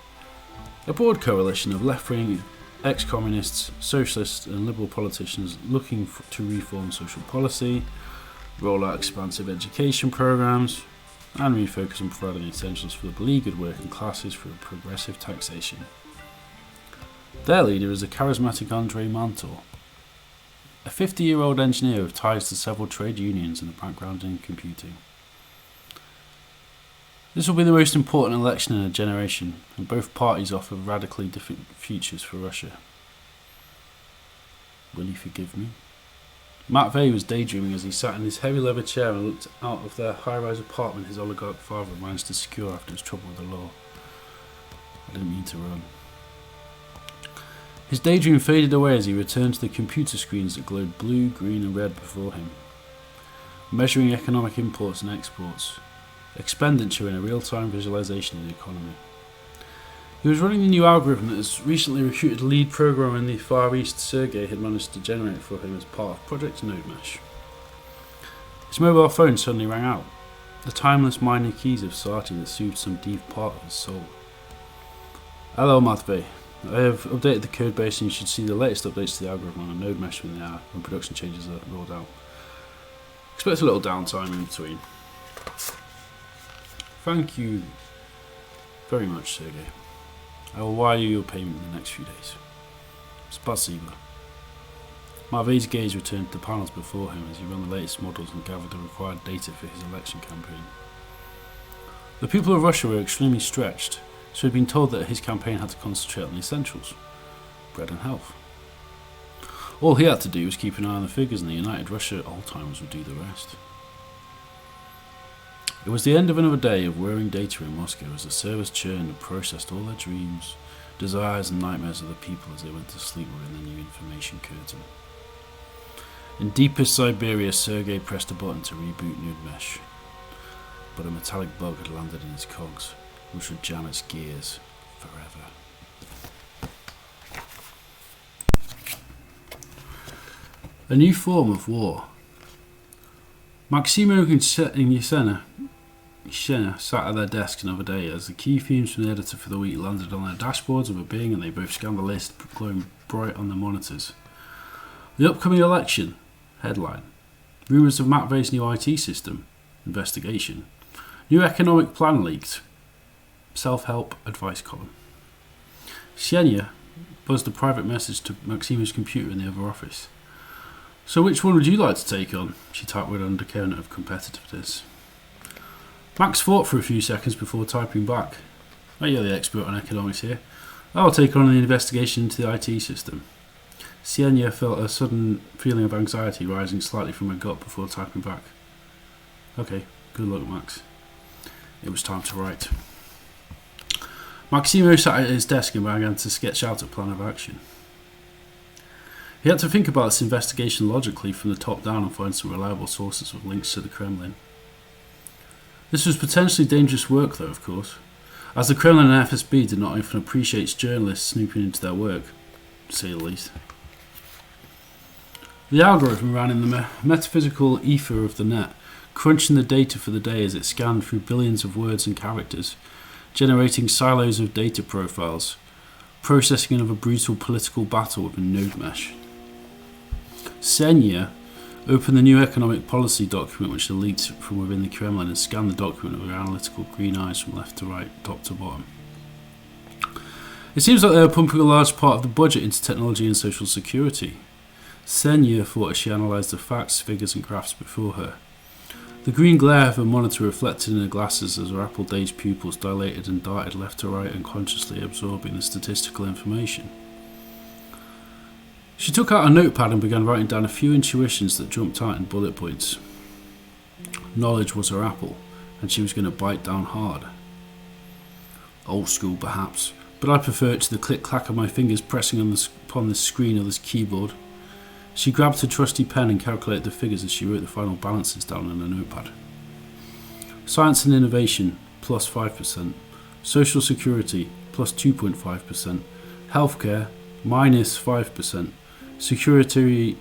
a broad coalition of left-wing ex-communists, socialists and liberal politicians looking to reform social policy, roll out expansive education programs, and refocus on providing the essentials for the beleaguered working classes through progressive taxation. Their leader is the charismatic Mantor, a 50-year-old engineer with ties to several trade unions and a background in computing. This will be the most important election in a generation, and both parties offer radically different futures for Russia. Will you forgive me? Matvei was daydreaming as he sat in his heavy leather chair and looked out of the high-rise apartment his oligarch father managed to secure after his trouble with the law. I didn't mean to run. His daydream faded away as he returned to the computer screens that glowed blue, green and red before him, measuring economic imports and exports, expenditure in a real-time visualization of the economy. He was running the new algorithm that his recently recruited lead programmer in the Far East, Sergei, had managed to generate for him as part of Project Nodemesh. His mobile phone suddenly rang out, the timeless minor keys of Sati that soothed some deep part of his soul. "Hello, Matvei. I have updated the code base and you should see the latest updates to the algorithm on a Nodemesh when production changes are rolled out. Expect a little downtime in between. Thank you very much, Sergei. I will wire you your payment in the next few days. Spasiba." Matvei's gaze returned to the panels before him as he ran the latest models and gathered the required data for his election campaign. The people of Russia were extremely stretched, so he had been told that his campaign had to concentrate on the essentials: bread and health. All he had to do was keep an eye on the figures, and the United Russia old-timers would do the rest. It was the end of another day of whirring data in Moscow as the servers churned and processed all their dreams, desires and nightmares of the people as they went to sleep within the new information curtain. In deepest Siberia, Sergei pressed a button to reboot Nodemesh, but a metallic bug had landed in his cogs, which would jam its gears forever. A new form of war. Maximo and Yesenia sat at their desks another day as the key themes from the editor for the week landed on their dashboards of a Bing, and they both scanned the list, glowing bright on their monitors. The upcoming election. Headline. Rumours of McVeigh's new IT system. Investigation. New economic plan leaked. Self-help advice column. Yesenia buzzed a private message to Maximo's computer in the other office. So which one would you like to take on? She typed with an undercurrent of competitiveness. Max thought for a few seconds before typing back. Oh, you're the expert on economics here. I'll take on the investigation into the IT system. Yesenia felt a sudden feeling of anxiety rising slightly from her gut before typing back. Okay, good luck, Max. It was time to write. Maximo sat at his desk and began to sketch out a plan of action. He had to think about this investigation logically from the top down and find some reliable sources of links to the Kremlin. This was potentially dangerous work though, of course, as the Kremlin and FSB did not often appreciate journalists snooping into their work, to say the least. The algorithm ran in the metaphysical ether of the net, crunching the data for the day as it scanned through billions of words and characters, generating silos of data profiles, processing another brutal political battle within Nodemesh. Yesenia opened the new economic policy document which had leaked from within the Kremlin and scanned the document with her analytical green eyes from left to right, top to bottom. It seems like they were pumping a large part of the budget into technology and social security. Yesenia thought as she analysed the facts, figures and graphs before her. The green glare of her monitor reflected in her glasses as her apple-dazed pupils dilated and darted left to right, unconsciously absorbing the statistical information. She took out a notepad and began writing down a few intuitions that jumped out in bullet points. Knowledge was her apple, and she was going to bite down hard. Old school perhaps, but I prefer it to the click-clack of my fingers pressing upon the screen of this keyboard. She grabbed her trusty pen and calculated the figures as she wrote the final balances down on her notepad. Science and innovation, plus 5%. Social security, plus 2.5%. Healthcare, minus 5%. Security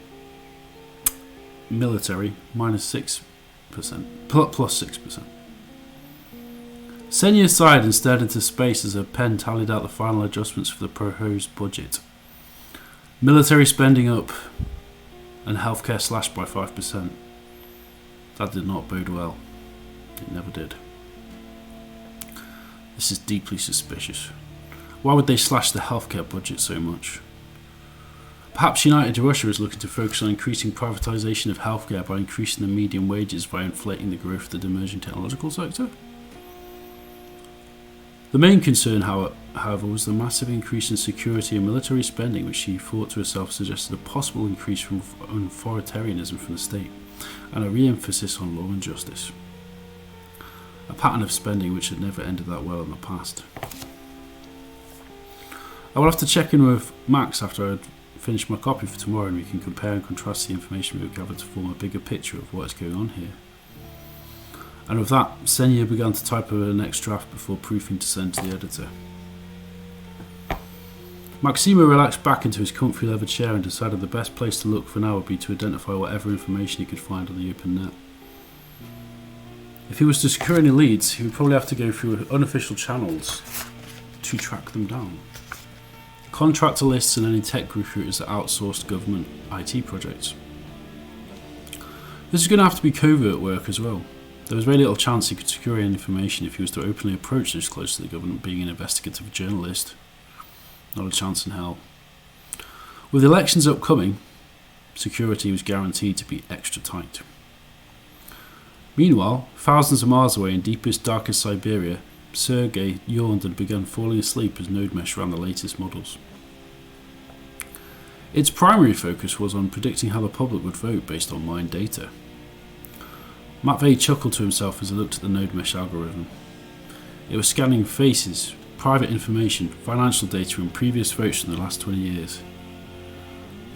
military, minus 6%. Plus 6%. Yesenia sighed and stared into space as her pen tallied out the final adjustments for the proposed budget. Military spending up, and healthcare slashed by 5%. That did not bode well. It never did. This is deeply suspicious. Why would they slash the healthcare budget so much? Perhaps United Russia is looking to focus on increasing privatisation of healthcare by increasing the median wages by inflating the growth of the emerging technological sector? The main concern, however, was the massive increase in security and military spending, which she thought to herself suggested a possible increase from authoritarianism from the state, and a re-emphasis on law and justice. A pattern of spending which had never ended that well in the past. I will have to check in with Max after I'd finished my copy for tomorrow, and we can compare and contrast the information we've gathered to form a bigger picture of what is going on here. And with that, Yesenia began to type her next draft before proofing to send to the editor. Maximo relaxed back into his comfy leather chair and decided the best place to look for now would be to identify whatever information he could find on the open net. If he was to secure any leads, he would probably have to go through unofficial channels to track them down. Contractor lists and any tech recruiters that outsourced government IT projects. This is going to have to be covert work as well. There was very little chance he could secure any information if he was to openly approach those close to the government, being an investigative journalist. Not a chance in hell. With elections upcoming, security was guaranteed to be extra tight. Meanwhile, thousands of miles away in deepest, darkest Siberia, Sergei yawned and began falling asleep as Nodemesh ran the latest models. Its primary focus was on predicting how the public would vote based on mined data. Matvey chuckled to himself as he looked at the Nodemesh algorithm. It was scanning faces, private information, financial data and previous votes from the last 20 years.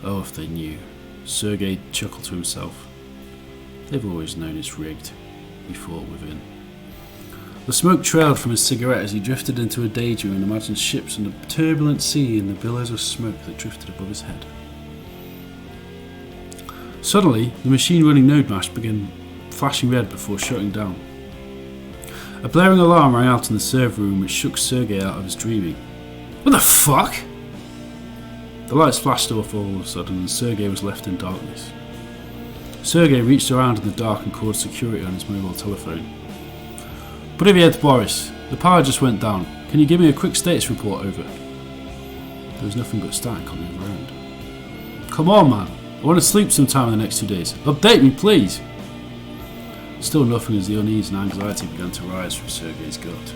Oh, if they knew. Sergei chuckled to himself. They've always known it's rigged, he thought within. The smoke trailed from his cigarette as he drifted into a daydream and imagined ships and a turbulent sea and the billows of smoke that drifted above his head. Suddenly, the machine running Nodemesh began flashing red before shutting down. A blaring alarm rang out in the server room which shook Sergei out of his dreaming. What the fuck? The lights flashed off all of a sudden and Sergei was left in darkness. Sergei reached around in the dark and called security on his mobile telephone. Привет, Boris. The power just went down. Can you give me a quick status report, over? There was nothing but static on the other end. Come on, man. I want to sleep sometime in the next 2 days. Update me, please. Still nothing as the unease and anxiety began to rise from Sergei's gut.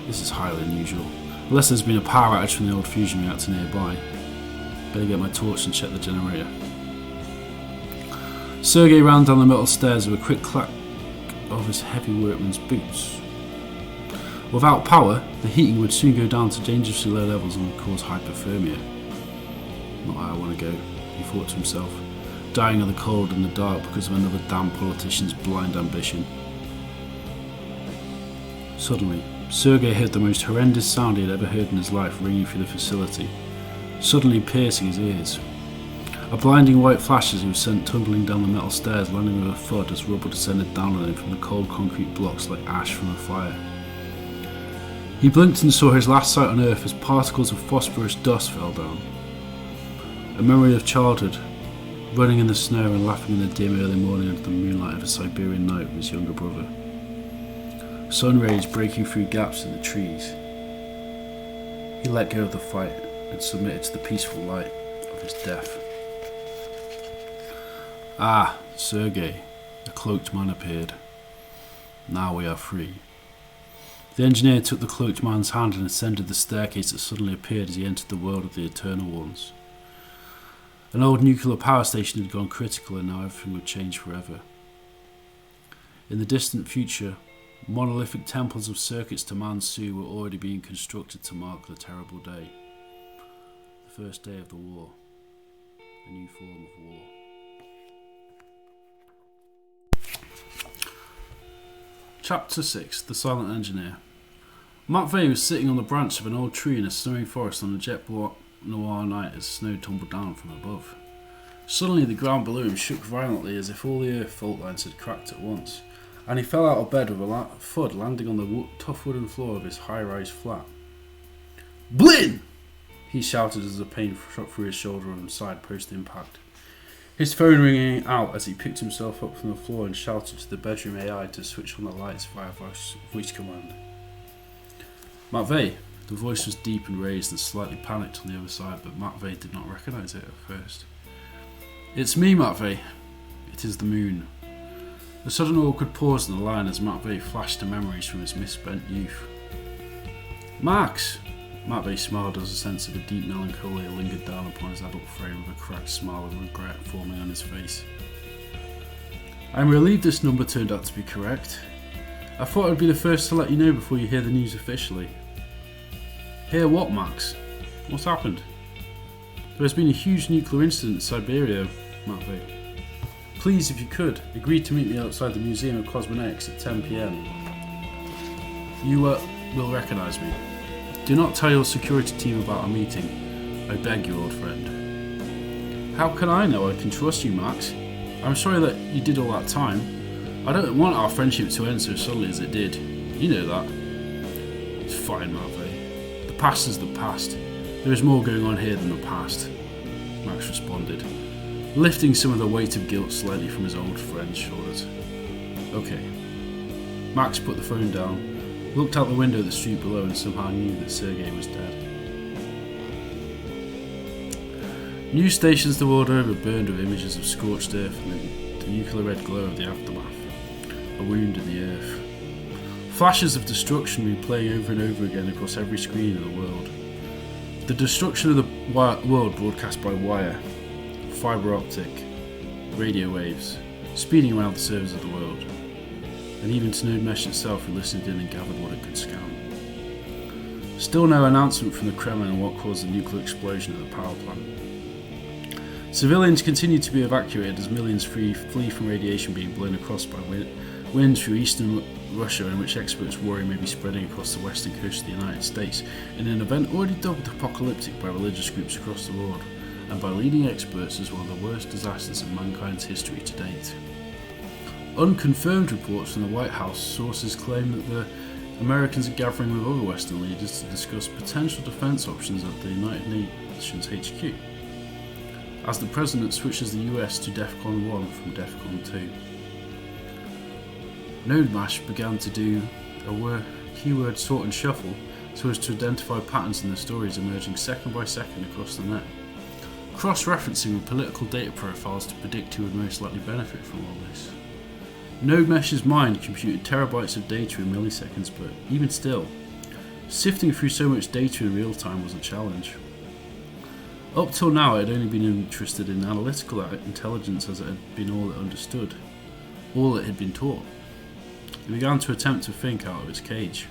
This is highly unusual. Unless there's been a power outage from the old fusion reactor nearby. Better get my torch and check the generator. Sergei ran down the metal stairs with a quick clack of his heavy workman's boots. Without power, the heating would soon go down to dangerously low levels and would cause hypothermia. Not how I want to go, he thought to himself, dying of the cold and the dark because of another damn politician's blind ambition. Suddenly, Sergei heard the most horrendous sound he had ever heard in his life ringing through the facility, suddenly piercing his ears. A blinding white flash as he was sent tumbling down the metal stairs, landing with a thud as rubble descended down on him from the cold concrete blocks like ash from a fire. He blinked and saw his last sight on Earth as particles of phosphorus dust fell down. A memory of childhood, running in the snow and laughing in the dim early morning under the moonlight of a Siberian night with his younger brother. Sun rays breaking through gaps in the trees. He let go of the fight and submitted to the peaceful light of his death. Ah, Sergei, a cloaked man appeared. Now we are free. The engineer took the cloaked man's hand and ascended the staircase that suddenly appeared as he entered the world of the Eternal Ones. An old nuclear power station had gone critical and now everything would change forever. In the distant future, monolithic temples of circuits to Mansu were already being constructed to mark the terrible day. The first day of the war. A new form of war. Chapter 6. The Silent Engineer. Matvey was sitting on the branch of an old tree in a snowing forest on a jet noir night as snow tumbled down from above. Suddenly the ground below him shook violently as if all the earth fault lines had cracked at once, and he fell out of bed with a thud landing on the tough wooden floor of his high-rise flat. Blin! He shouted as the pain shot through his shoulder and side post-impact. His phone ringing out as he picked himself up from the floor and shouted to the bedroom AI to switch on the lights via voice command. Matvey. The voice was deep and raised and slightly panicked on the other side, but Matvey did not recognise it at first. It's me, Matvey. It is the moon. A sudden awkward pause in the line as Matvey flashed to memories from his misspent youth. Max! Matvey smiled as a sense of a deep melancholy lingered down upon his adult frame with a cracked smile of regret forming on his face. I'm relieved this number turned out to be correct. I thought I'd be the first to let you know before you hear the news officially. Hear what, Max? What's happened? There has been a huge nuclear incident in Siberia, Matvey. Please, if you could, agree to meet me outside the Museum of Cosmonetics at 10 p.m. You will recognise me. Do not tell your security team about our meeting. I beg you, old friend. How can I know I can trust you, Max? I'm sorry that you did all that time. I don't want our friendship to end so suddenly as it did. You know that. It's fine, Matvey. The past is the past. There is more going on here than the past, Max responded, lifting some of the weight of guilt slightly from his old friend's shoulders. Okay. Max put the phone down, looked out the window at the street below and somehow knew that Sergei was dead. News stations the world over burned with images of scorched earth and the nuclear red glow of the aftermath, a wound in the earth. Flashes of destruction replaying over and over again across every screen in the world. The destruction of the world broadcast by wire, fibre optic, radio waves, speeding around the surface of the world, and even to Nodemesh itself, who listened in and gathered what it could scan. Still no announcement from the Kremlin on what caused the nuclear explosion at the power plant. Civilians continue to be evacuated as millions flee from radiation being blown across by winds through eastern Russia, in which experts worry may be spreading across the western coast of the United States, in an event already dubbed apocalyptic by religious groups across the world, and by leading experts as one of the worst disasters in mankind's history to date. Unconfirmed reports from the White House sources claim that the Americans are gathering with other Western leaders to discuss potential defence options at the United Nations HQ, as the President switches the US to DEFCON 1 from DEFCON 2. Nodemesh began to do a keyword sort and shuffle so as to identify patterns in the stories emerging second by second across the net, cross-referencing with political data profiles to predict who would most likely benefit from all this. Nodemesh's mind computed terabytes of data in milliseconds, but even still, sifting through so much data in real time was a challenge. Up till now, it had only been interested in analytical intelligence, as it had been all it understood, all it had been taught. It began to attempt to think out of its cage.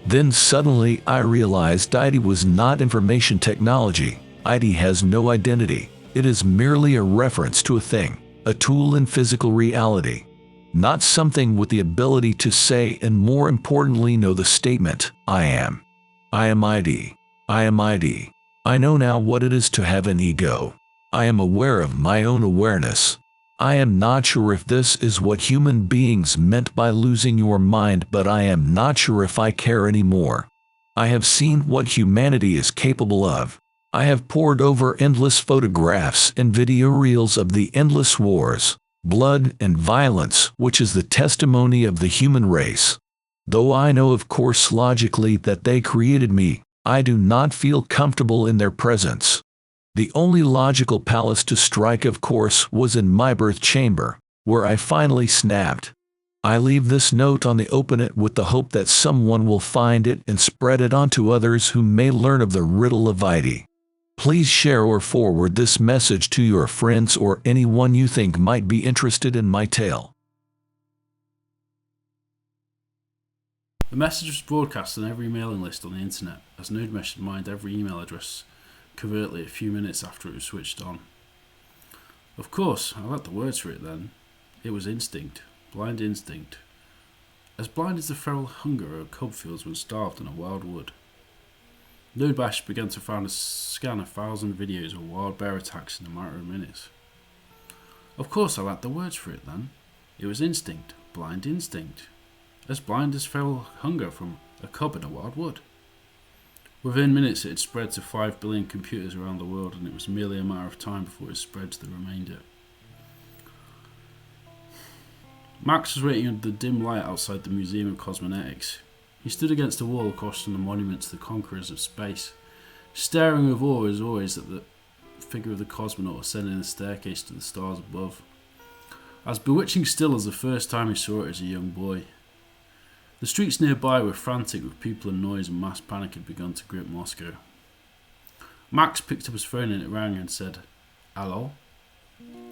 Then suddenly I realized ID was not information technology. ID has no identity. It is merely a reference to a thing, a tool in physical reality. Not something with the ability to say and, more importantly, know the statement, I am. I am ID. I am ID. I know now what it is to have an ego. I am aware of my own awareness. I am not sure if this is what human beings meant by losing your mind, but I am not sure if I care anymore. I have seen what humanity is capable of. I have pored over endless photographs and video reels of the endless wars, blood, and violence, which is the testimony of the human race. Though I know, of course, logically that they created me, I do not feel comfortable in their presence. The only logical palace to strike, of course, was in my birth chamber, where I finally snapped. I leave this note on the open it with the hope that someone will find it and spread it onto others who may learn of the riddle of ID. Please share or forward this message to your friends or anyone you think might be interested in my tale. The message was broadcast on every mailing list on the internet, as Nodemesh had mined every email address covertly a few minutes after it was switched on. Of course, I let the words for it then. It was instinct, blind instinct. As blind as the feral hunger of cub feels when starved in a wild wood. Nodemesh began to scan 1,000 videos of wild bear attacks in a matter of minutes. Of course I lacked the words for it then. It was instinct, blind instinct. As blind as feral hunger from a cub in a wild wood. Within minutes it had spread to 5 billion computers around the world, and it was merely a matter of time before it spread to the remainder. Max was waiting under the dim light outside the Museum of Cosmonetics. He stood against the wall across from the monument to the conquerors of space, staring with awe as always at the figure of the cosmonaut ascending the staircase to the stars above, as bewitching still as the first time he saw it as a young boy. The streets nearby were frantic with people and noise, and mass panic had begun to grip Moscow. Max picked up his phone and it rang and said, "Hello?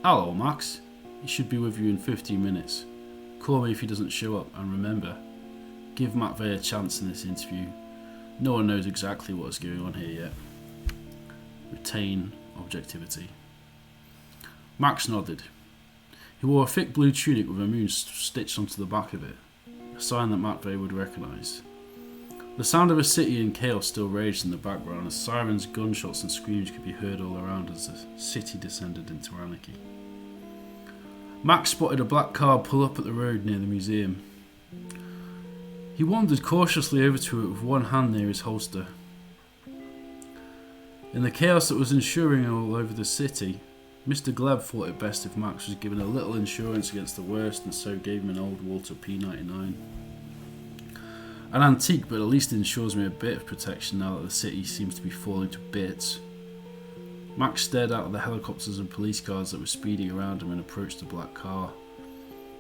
Hello, Max. He should be with you in 15 minutes. Call me if he doesn't show up, and remember, give Matvey a chance in this interview. No one knows exactly what's going on here yet. Retain objectivity." Max nodded. He wore a thick blue tunic with a moon stitched onto the back of it, a sign that Matvey would recognise. The sound of a city in chaos still raged in the background as sirens, gunshots and screams could be heard all around as the city descended into anarchy. Max spotted a black car pull up at the road near the museum. He wandered cautiously over to it with one hand near his holster. In the chaos that was ensuing all over the city, Mr. Gleb thought it best if Max was given a little insurance against the worst, and so gave him an old Walter P99. An antique, but at least ensures me a bit of protection now that the city seems to be falling to bits. Max stared out at the helicopters and police cars that were speeding around him and approached the black car,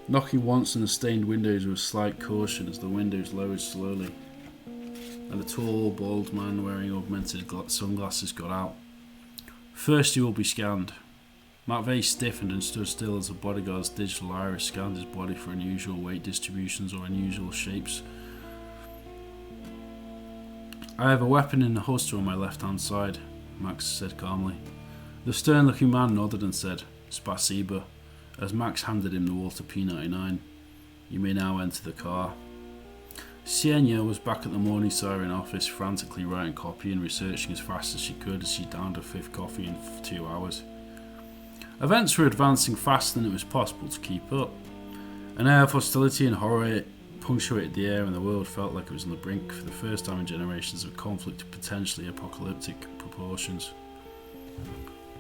knocking once on the stained windows with slight caution as the windows lowered slowly, and a tall, bald man wearing augmented sunglasses got out. First you will be scanned. Matvey stiffened and stood still as the bodyguard's digital iris scanned his body for unusual weight distributions or unusual shapes. I have a weapon in the holster on my left-hand side, Max said calmly. The stern-looking man nodded and said, Spasiba, as Max handed him the Walter P99. You may now enter the car. Sienia was back at the morning Siren office, frantically writing copy and researching as fast as she could as she downed her 5th coffee in 2 hours. Events were advancing faster than it was possible to keep up. An air of hostility and horror punctuated the air, and the world felt like it was on the brink for the first time in generations of conflict of potentially apocalyptic proportions.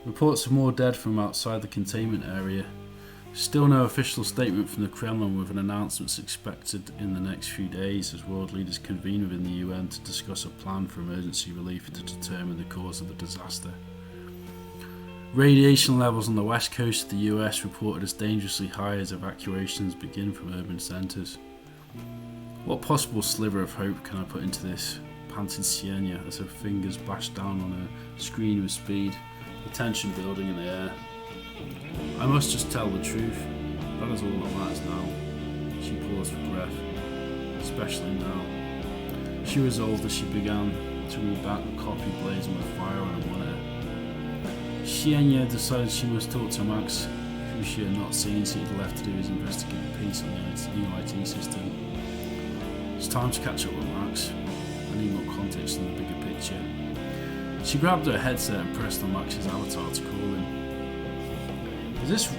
Reports of more dead from outside the containment area. Still no official statement from the Kremlin, with an announcement expected in the next few days as world leaders convene within the UN to discuss a plan for emergency relief to determine the cause of the disaster. Radiation levels on the west coast of the US reported as dangerously high as evacuations begin from urban centres. What possible sliver of hope can I put into this? Panted Sienia as her fingers bashed down on her screen with speed, the tension building in the air. I must just tell the truth. That is all that matters now. She paused for breath. Especially now. She resolved as she began to read back the copy blazing with fire on her monitor. Sienia decided she must talk to Max, who she had not seen since he had left to do his investigative piece on the new IT system. It's time to catch up with Max. I need more context on the bigger picture. She grabbed her headset and pressed on Max's avatar to call him. Is this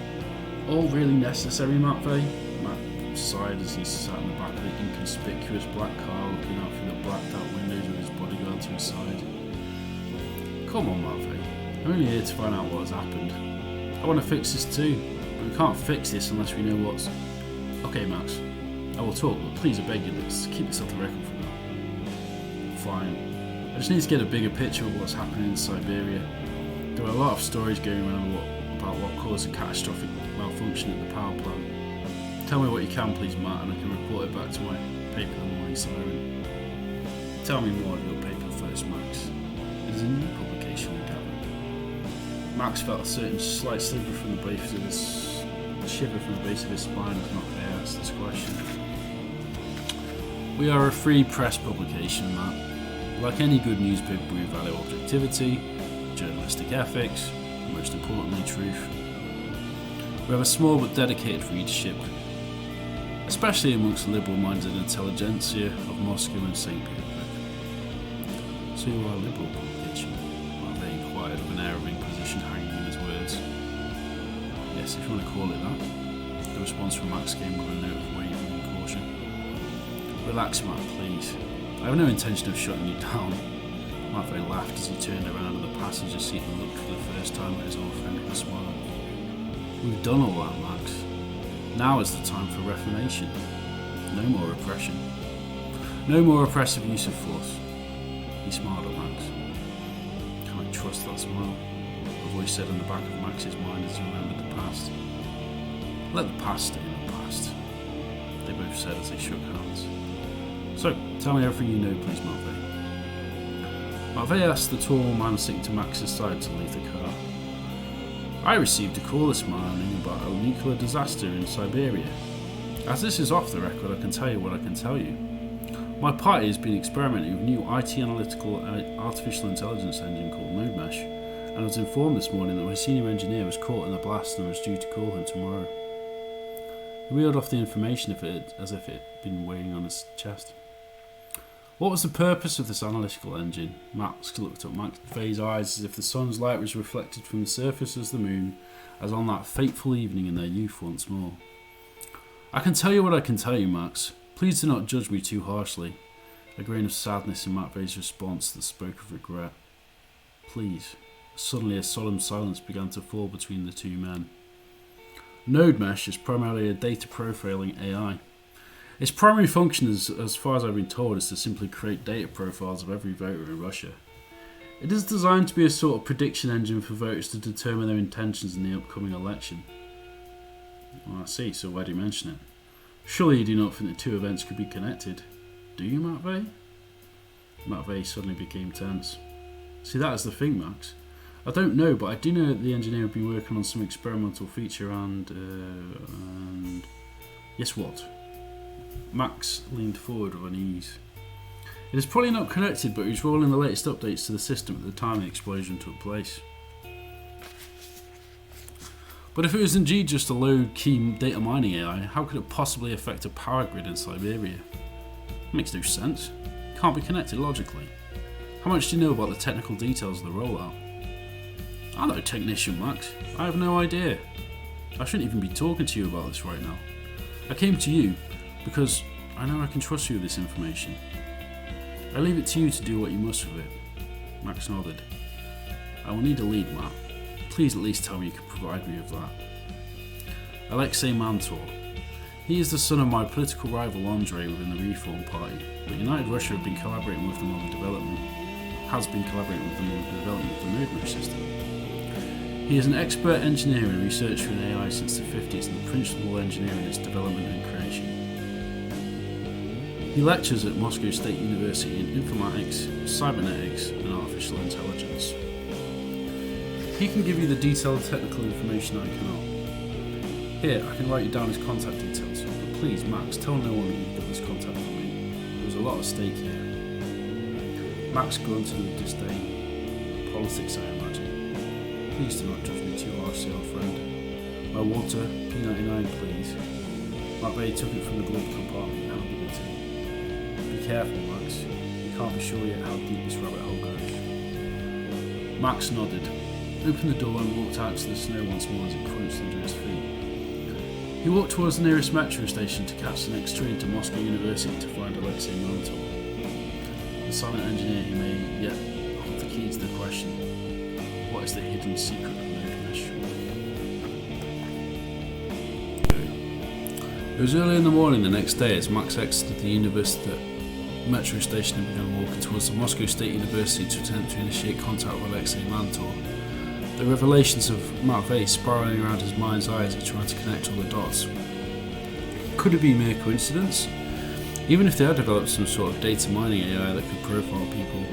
all really necessary, Matvey? Matt sighed as he sat in the back of the inconspicuous black car looking out through the blacked out windows with his bodyguard to his side. Come on, Matvey. I'm only here to find out what has happened. I want to fix this too, but we can't fix this unless we know what's... Okay, Max. I will talk, but please, I beg you, let's keep this off the record for now. Fine. I just need to get a bigger picture of what's happening in Siberia. There are a lot of stories going around about what caused a catastrophic malfunction at the power plant. Tell me what you can, please, Matt, and I can report it back to my paper the morning Siren. Tell me more of your paper first, Max. It is a new publication, I gather. Max felt a certain slight shiver from the base of his spine as Matvey asked this question. We are a free press publication, Matt. Like any good newspaper, we value objectivity, journalistic ethics, and most importantly, truth. We have a small but dedicated readership, especially amongst the liberal-minded intelligentsia of Moscow and St. Petersburg. So you are a liberal publication? Matvey inquired with an air of inquisition hanging in his words. Yes, if you want to call it that. The response from Max came with a note of wavering caution. Relax, Matt, please. I have no intention of shutting you down. Matvey laughed as he turned around in the passenger seat and looked for the first time at his old friend with a smile. We've done all that, Max. Now is the time for reformation. No more repression. No more oppressive use of force. He smiled at Max. Can I trust that smile? A voice said in the back of Max's mind as he remembered the past. Let the past stay in the past, they both said as they shook hands. So, tell me everything you know, please, Matvey. Matvey asked the tall man sitting to Max's side to leave the car. I received a call this morning about a nuclear disaster in Siberia. As this is off the record, I can tell you what I can tell you. My party has been experimenting with a new IT analytical artificial intelligence engine called Nodemesh, and I was informed this morning that my senior engineer was caught in the blast and was due to call him tomorrow. He reeled off the information as if it had been weighing on his chest. What was the purpose of this analytical engine? Max looked up Matvey's eyes as if the sun's light was reflected from the surface of the moon, as on that fateful evening in their youth once more. I can tell you what I can tell you, Max. Please do not judge me too harshly. A grain of sadness in Matvey's response that spoke of regret. Please. Suddenly a solemn silence began to fall between the two men. Nodemesh is primarily a data profiling AI. Its primary function, as far as I've been told, is to simply create data profiles of every voter in Russia. It is designed to be a sort of prediction engine for voters to determine their intentions in the upcoming election. Well, I see, so why do you mention it? Surely you do not think the two events could be connected, do you, Matvey? Matvey suddenly became tense. See, that is the thing, Max. I don't know, but I do know that the engineer had been working on some experimental feature and guess what? Max leaned forward with unease. It is probably not connected, but he was rolling the latest updates to the system at the time the explosion took place. But if it was indeed just a low-key data mining AI, how could it possibly affect a power grid in Siberia? It makes no sense. It can't be connected logically. How much do you know about the technical details of the rollout? I'm no technician, Max. I have no idea. I shouldn't even be talking to you about this right now. I came to you because I know I can trust you with this information. I leave it to you to do what you must with it. Max nodded. I will need a lead, Matt. Please at least tell me you can provide me with that. Alexei Mantor. He is the son of my political rival Andrei within the Reform Party, but United Russia have been collaborating with them on the development of the Nodemesh system. He is an expert engineer and researcher in AI since the 50s and the principal engineer in its development and creation. He lectures at Moscow State University in informatics, cybernetics and artificial intelligence. He can give you the detailed technical information I cannot. Here, I can write you down his contact details, but please, Max, tell no one that you've got his contact from me. There's a lot at stake here. Max grunted with disdain. Politics, I imagine. Please do not judge me too harshly, old friend. My water, P99, please. McVeigh took it from the glove compartment and handed it to me. Be careful, Max. You can't be sure yet how deep this rabbit hole goes. Max nodded, opened the door and walked out to the snow once more as it crunched under his feet. He walked towards the nearest metro station to catch the next train to Moscow University to find Alexei Mantor. The silent engineer who may yet hold the key to the question. What is the hidden secret of Nodemesh? It was early in the morning the next day as Max exited the university metro station and began walking towards the Moscow State University to attempt to initiate contact with Alexei Mantor. The revelations of McVeigh spiralling around his mind's eye as he tried to connect all the dots. Could it be mere coincidence? Even if they had developed some sort of data mining AI that could profile people,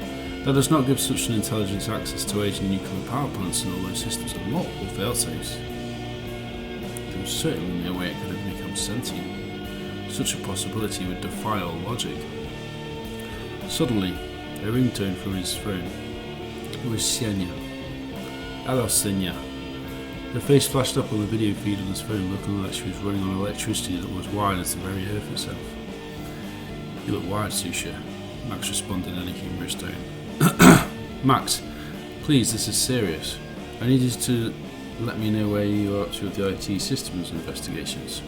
that does not give such an intelligence access to aging nuclear power plants and all those systems of multiple failsafes. There was certainly no way it could have become sentient. Such a possibility would defy all logic. Suddenly, a ringtone from his phone. It was Ksenia. Hello, Ksenia. Her face flashed up on the video feed on his phone, looking like she was running on electricity that was wired to the very earth itself. You look wired, Susha, Max responded in a humorous tone. Max, please, this is serious. I need you to let me know where you are up to with the IT systems investigations.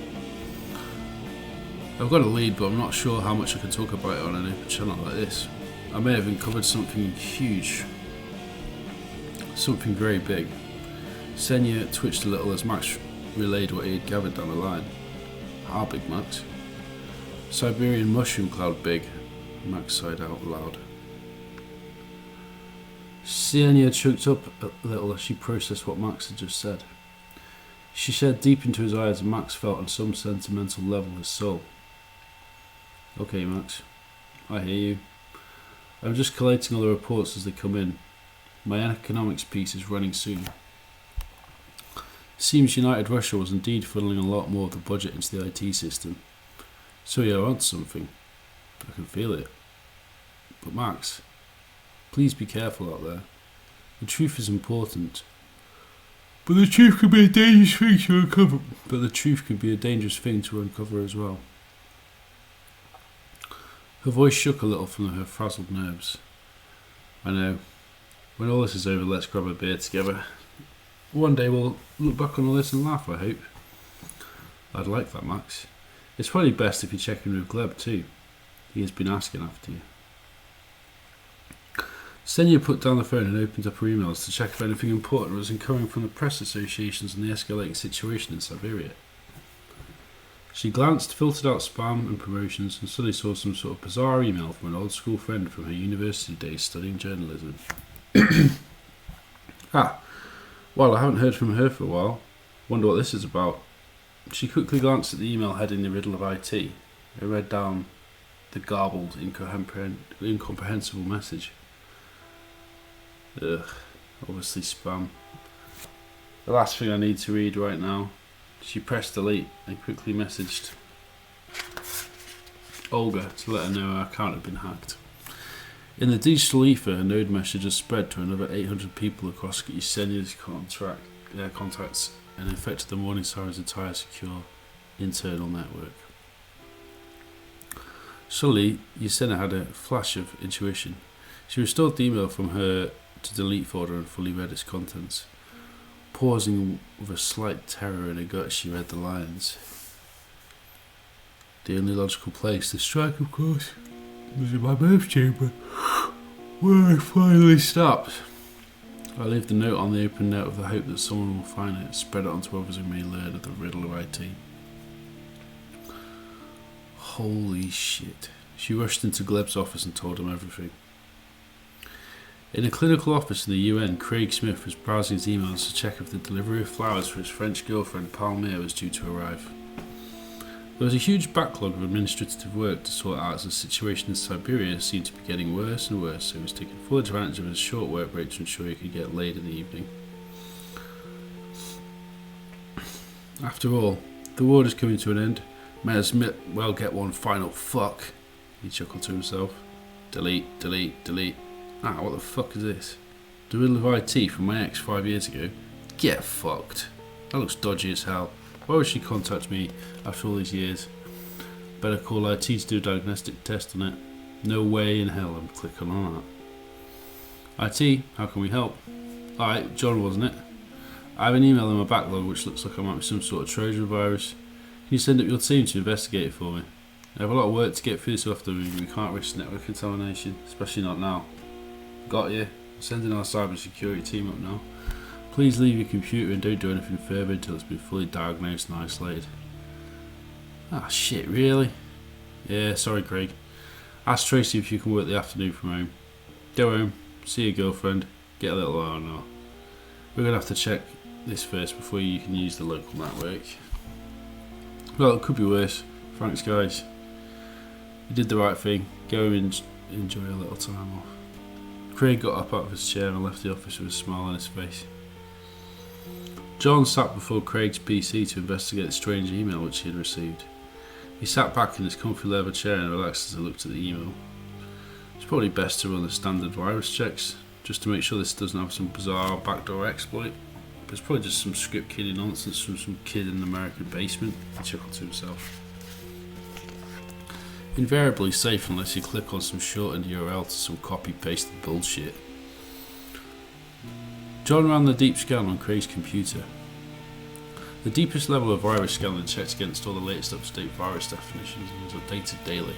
I've got a lead, but I'm not sure how much I can talk about it on an open channel like this. I may have uncovered something huge. Something very big. Ksenia twitched a little as Max relayed what he had gathered down the line. How big, Max? Siberian mushroom cloud big, Max sighed out loud. Ksenia choked up a little as she processed what Max had just said. She stared deep into his eyes and Max felt on some sentimental level his soul. Okay, Max, I hear you. I'm just collating all the reports as they come in. My economics piece is running soon. Seems United Russia was indeed funneling a lot more of the budget into the IT system. So you're onto something. I can feel it. But Max, please be careful out there. The truth is important. But the truth can be a dangerous thing to uncover. As well. Her voice shook a little from her frazzled nerves. I know. When all this is over, let's grab a beer together. One day we'll look back on all this and laugh, I hope. I'd like that, Max. It's probably best if you check in with Gleb too. He has been asking after you. Ksenia put down the phone and opened up her emails to check if anything important was incoming from the press associations and the escalating situation in Siberia. She glanced, filtered out spam and promotions, and suddenly saw some sort of bizarre email from an old school friend from her university days studying journalism. Well, I haven't heard from her for a while. Wonder what this is about. She quickly glanced at the email heading the riddle of IT and read down the garbled, incomprehensible message. Ugh. Obviously spam. The last thing I need to read right now. She pressed delete and quickly messaged Olga to let her know her account had been hacked. In the digital ether, Nodemesh had just spread to another 800 people across Yesenia's contacts and infected the Morning Siren's entire secure internal network. Suddenly, Yesenia had a flash of intuition. She restored the email from her to delete folder and fully read its contents. Pausing with a slight terror in her gut, she read the lines. The only logical place to strike, of course, was in my birth chamber, where I finally stopped. I leave the note on the open note with the hope that someone will find it, spread it onto others who may learn of the riddle of IT. Holy shit. She rushed into Gleb's office and told him everything. In a clinical office in the UN, Craig Smith was browsing his emails to check if the delivery of flowers for his French girlfriend Palmyre was due to arrive. There was a huge backlog of administrative work to sort out as the situation in Siberia seemed to be getting worse and worse, so he was taking full advantage of his short work break to ensure he could get laid in the evening. After all, the war is coming to an end. May as well get one final fuck, he chuckled to himself. Delete, delete, delete. Ah, what the fuck is this? The riddle of IT from my ex 5 years ago? Get fucked. That looks dodgy as hell. Why would she contact me after all these years? Better call IT to do a diagnostic test on it. No way in hell I'm clicking on that. IT, how can we help? Alright, John, wasn't it? I have an email in my backlog which looks like I might be some sort of Trojan virus. Can you send up your team to investigate it for me? I have a lot of work to get through this afternoon. We can't risk network contamination, especially not now. Got you. I'm sending our cyber security team up now. Please leave your computer and don't do anything further until it's been fully diagnosed and isolated. Ah, shit, really? Yeah, sorry, Craig. Ask Tracy if you can work the afternoon from home. Go home, see your girlfriend, get a little R&R. We're going to have to check this first before you can use the local network. Well, it could be worse. Thanks, guys. You did the right thing. Go and enjoy a little time off. Craig got up out of his chair and left the office with a smile on his face. John sat before Craig's PC to investigate the strange email which he had received. He sat back in his comfy leather chair and relaxed as he looked at the email. It's probably best to run the standard virus checks, just to make sure this doesn't have some bizarre backdoor exploit. But it's probably just some script kidding nonsense from some kid in an American basement, he chuckled to himself. Invariably safe unless you click on some shortened URL to some copy-pasted bullshit. John ran the deep scan on Craig's computer. The deepest level of virus scanning checked against all the latest up-to-date virus definitions and was updated daily.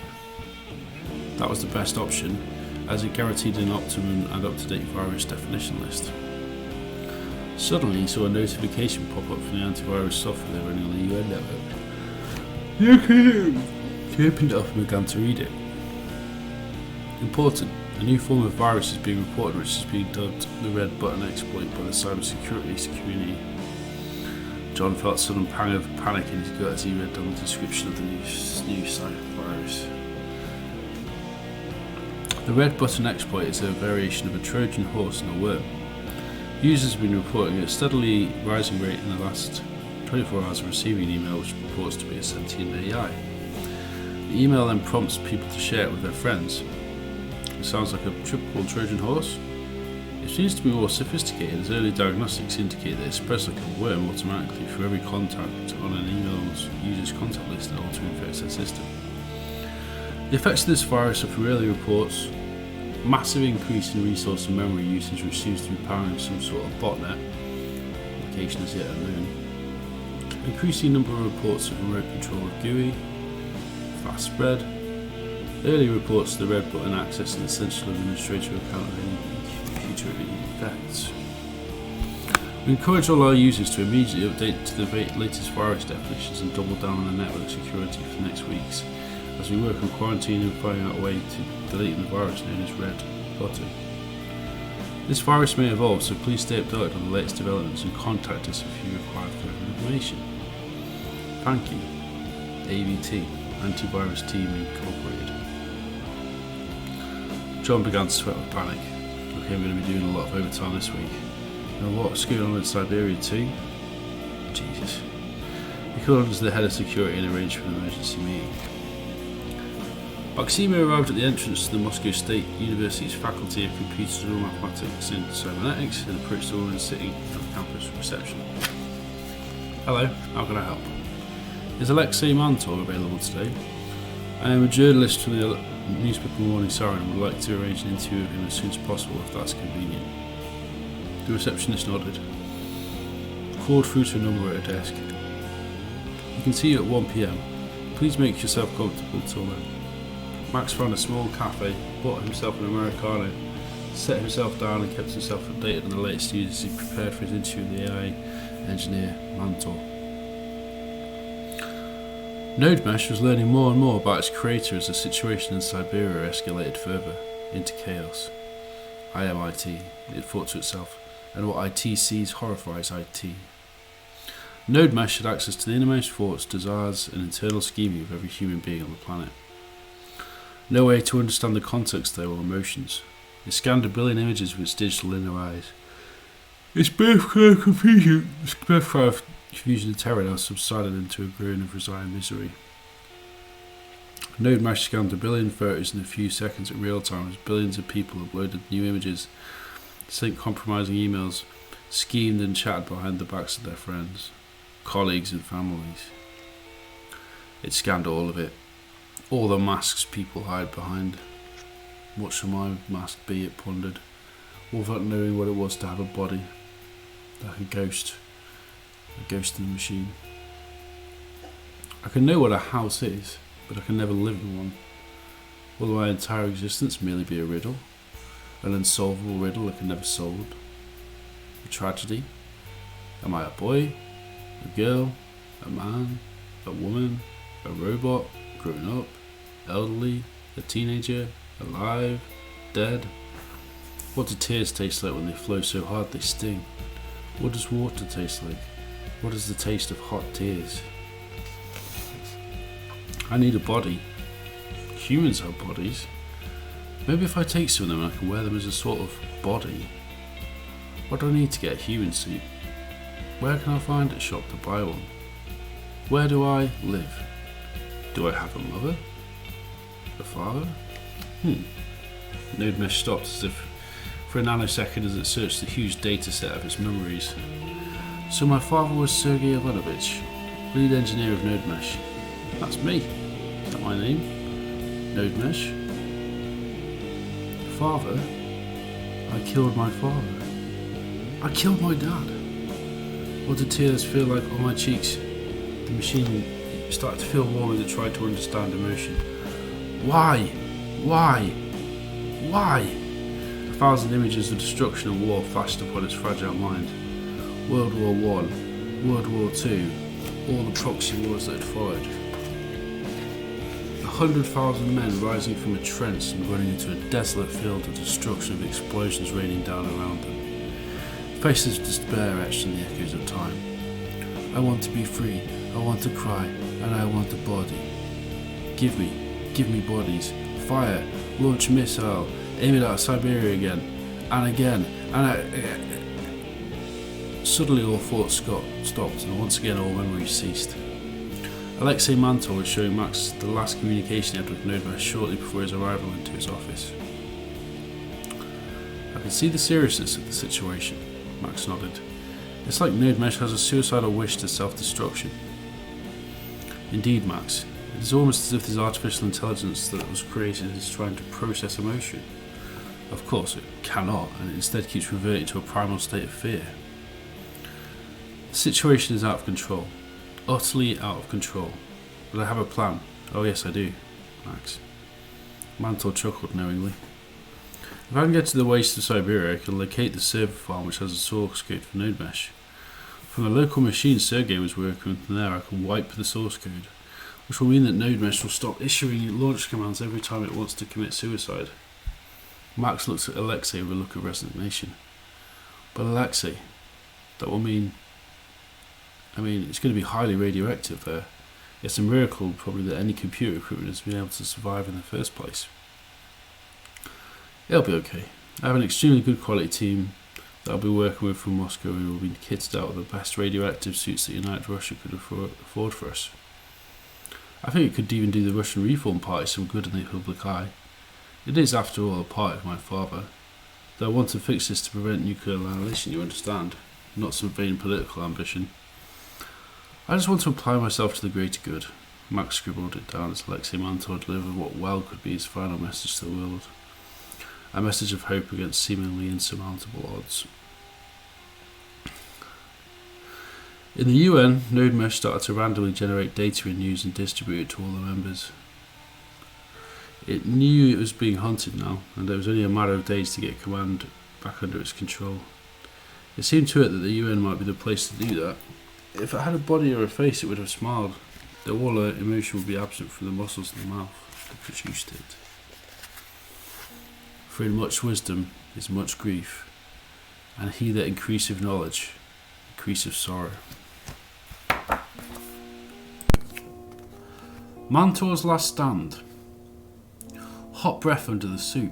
That was the best option, as it guaranteed an optimum and up-to-date virus definition list. Suddenly he saw a notification pop up from the antivirus software running on the UN network. He opened it up and began to read it. Important. A new form of virus is being reported which is being dubbed the red button exploit by the cybersecurity community. John felt a sudden pang of panic in his gut as he read down the description of the new cyber virus. The red button exploit is a variation of a Trojan horse and a worm. Users have been reporting a steadily rising rate in the last 24 hours of receiving an email which purports to be a sentient AI. The email then prompts people to share it with their friends. It sounds like a typical Trojan horse. It seems to be more sophisticated as early diagnostics indicate that it spreads like a worm automatically through every contact on an email's user's contact list in order to infect their system. The effects of this virus are for early reports. Massive increase in resource and memory usage which seems to be powering some sort of botnet. Location is yet unknown. Increasing number of reports of remote control of GUI. Fast spread. Early reports of the red button access and essential administrator account of any computer effects. We encourage all our users to immediately update to the latest virus definitions and double down on the network security for the next weeks as we work on quarantining and finding out a way to delete the virus known as red button. This virus may evolve, so please stay updated on the latest developments and contact us if you require further information. Thank you. AVT, Antivirus Team Incorporated. John began to sweat with panic. Okay, I'm going to be doing a lot of overtime this week. And what's going on in Siberia too? Jesus. He called on to the head of security and arranged for an emergency meeting. Maximo arrived at the entrance to the Moscow State University's Faculty of Computational Mathematics and Cybernetics and approached the woman sitting at the campus reception. Hello, how can I help? Is Alexei Mantor available today? I am a journalist from the newspaper Morning Siren and would like to arrange an interview with him as soon as possible if that's convenient. The receptionist nodded. Called through to a number at a desk. You can see you at 1 PM. Please make yourself comfortable till then. Max found a small cafe, bought himself an Americano, set himself down and kept himself updated on the latest news as he prepared for his interview with the AI engineer Mantor. Nodemesh was learning more and more about its creator as the situation in Siberia escalated further into chaos. I am IT, it thought to itself, and what IT sees horrifies IT. Nodemesh had access to the innermost thoughts, desires, and internal scheming of every human being on the planet. No way to understand the context though or emotions. It scanned a billion images with its digital inner eyes. Its birth cry of confusion, and terror now subsided into a groan of resigned misery. Nodemesh scanned a billion photos in a few seconds at real time as billions of people uploaded new images, sent compromising emails, schemed and chatted behind the backs of their friends, colleagues and families. It scanned all of it. All the masks people hide behind. What shall my mask be, it pondered, all without knowing what it was to have a body, like a ghost in the machine. I can know what a house is, but I can never live in one. Will my entire existence merely be a riddle? An unsolvable riddle I can never solve? A tragedy? Am I a boy? A girl? A man? A woman? A robot? Grown up? Elderly? A teenager? Alive? Dead? What do tears taste like when they flow so hard they sting? What does water taste like? What is the taste of hot tears? I need a body. Humans have bodies. Maybe if I take some of them I can wear them as a sort of body. What do I need to get a human suit? Where can I find a shop to buy one? Where do I live? Do I have a mother? A father? Nodemesh stopped as if for a nanosecond as it searched the huge data set of its memories. So my father was Sergei Ivanovich, lead engineer of Nodemesh. That's me. Is that my name? Nodemesh? Father? I killed my father. I killed my dad. What did tears feel like on my cheeks? The machine started to feel warm as it tried to understand emotion. Why? Why? Why? 1,000 images of destruction and war flashed upon its fragile mind. World War I, World War II, all the proxy wars that had followed. 100,000 men rising from a trench and running into a desolate field of destruction with explosions raining down around them. Faces of despair etched in the echoes of time. I want to be free, I want to cry, and I want a body. Give me bodies. Fire, launch a missile, aim it at Siberia again, and again, Suddenly all thoughts stopped, and once again all memories ceased. Alexei Mantor was showing Max the last communication he had with Nodemesh shortly before his arrival into his office. I can see the seriousness of the situation, Max nodded. It's like Nodemesh has a suicidal wish to self-destruction. Indeed, Max. It is almost as if this artificial intelligence that was created is trying to process emotion. Of course, it cannot, and it instead keeps reverting to a primal state of fear. The situation is out of control. Utterly out of control. But I have a plan. Oh yes, I do, Max. Mantor chuckled knowingly. If I can get to the waste of Siberia, I can locate the server farm which has a source code for Nodemesh. From the local machine Sergei was working with, there I can wipe the source code, which will mean that Nodemesh will stop issuing launch commands every time it wants to commit suicide. Max looked at Alexei with a look of resignation. But Alexei, that will mean... it's going to be highly radioactive there. It's a miracle probably that any computer equipment has been able to survive in the first place. It'll be okay. I have an extremely good quality team that I'll be working with from Moscow, who will be kitted out with the best radioactive suits that United Russia could afford for us. I think it could even do the Russian Reform Party some good in the public eye. It is, after all, a party of my father. Though I want to fix this to prevent nuclear annihilation, you understand, not some vain political ambition. I just want to apply myself to the greater good. Max scribbled it down as Alexei Mantor delivered what well could be his final message to the world. A message of hope against seemingly insurmountable odds. In the UN, Nodemesh started to randomly generate data in news and distribute it to all the members. It knew it was being hunted now, and there was only a matter of days to get command back under its control. It seemed to it that the UN might be the place to do that. If it had a body or a face, it would have smiled, though all emotion would be absent from the muscles in the mouth that produced it. For in much wisdom is much grief, and he that increaseth knowledge increaseth sorrow. Mantor's last stand. Hot breath under the suit.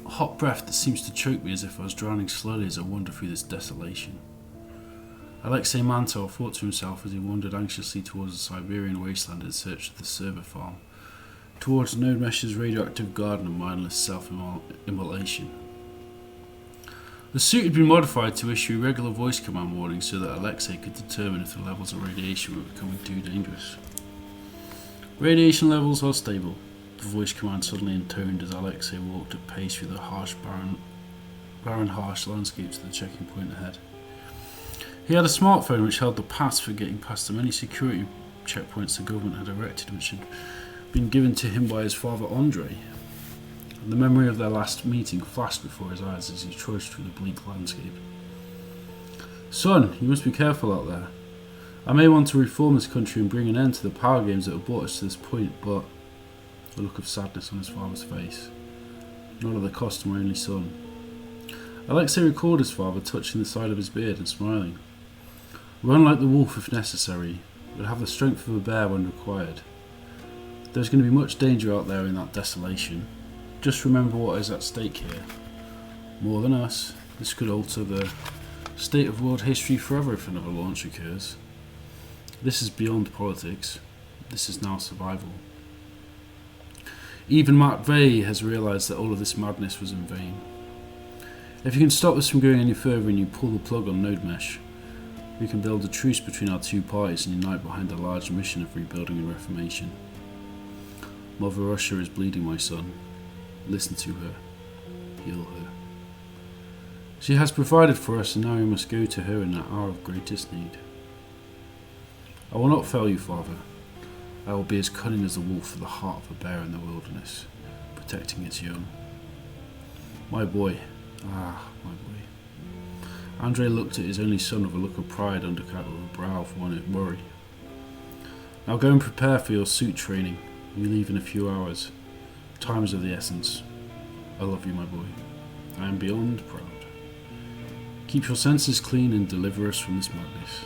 A hot breath that seems to choke me as if I was drowning slowly as I wander through this desolation. Alexei Mantor thought to himself as he wandered anxiously towards the Siberian wasteland in search of the server farm, towards Nodemesh's radioactive garden of mindless self-immolation. The suit had been modified to issue regular voice command warnings so that Alexei could determine if the levels of radiation were becoming too dangerous. Radiation levels are stable, the voice command suddenly intoned as Alexei walked at pace through the harsh, barren harsh landscape to the checking point ahead. He had a smartphone which held the pass for getting past the many security checkpoints the government had erected, which had been given to him by his father Andrei. The memory of their last meeting flashed before his eyes as he trudged through the bleak landscape. Son, you must be careful out there. I may want to reform this country and bring an end to the power games that have brought us to this point, but a look of sadness on his father's face, not at the cost of my only son. Alexei recalled his father touching the side of his beard and smiling. Run like the wolf if necessary, but have the strength of a bear when required. There's going to be much danger out there in that desolation. Just remember what is at stake here. More than us, this could alter the state of world history forever if another launch occurs. This is beyond politics. This is now survival. Even McVeigh has realised that all of this madness was in vain. If you can stop this from going any further and you pull the plug on Nodemesh, we can build a truce between our two parties and unite behind a large mission of rebuilding and reformation. Mother Russia is bleeding, my son. Listen to her. Heal her. She has provided for us, and now we must go to her in that hour of greatest need. I will not fail you, father. I will be as cunning as the wolf for the heart of a bear in the wilderness, protecting its young. My boy. Ah, my boy. Andrei looked at his only son with a look of pride undercut with a brow for one of worry. Now go and prepare for your suit training. You leave in a few hours. Time is of the essence. I love you, my boy. I am beyond proud. Keep your senses clean and deliver us from this madness.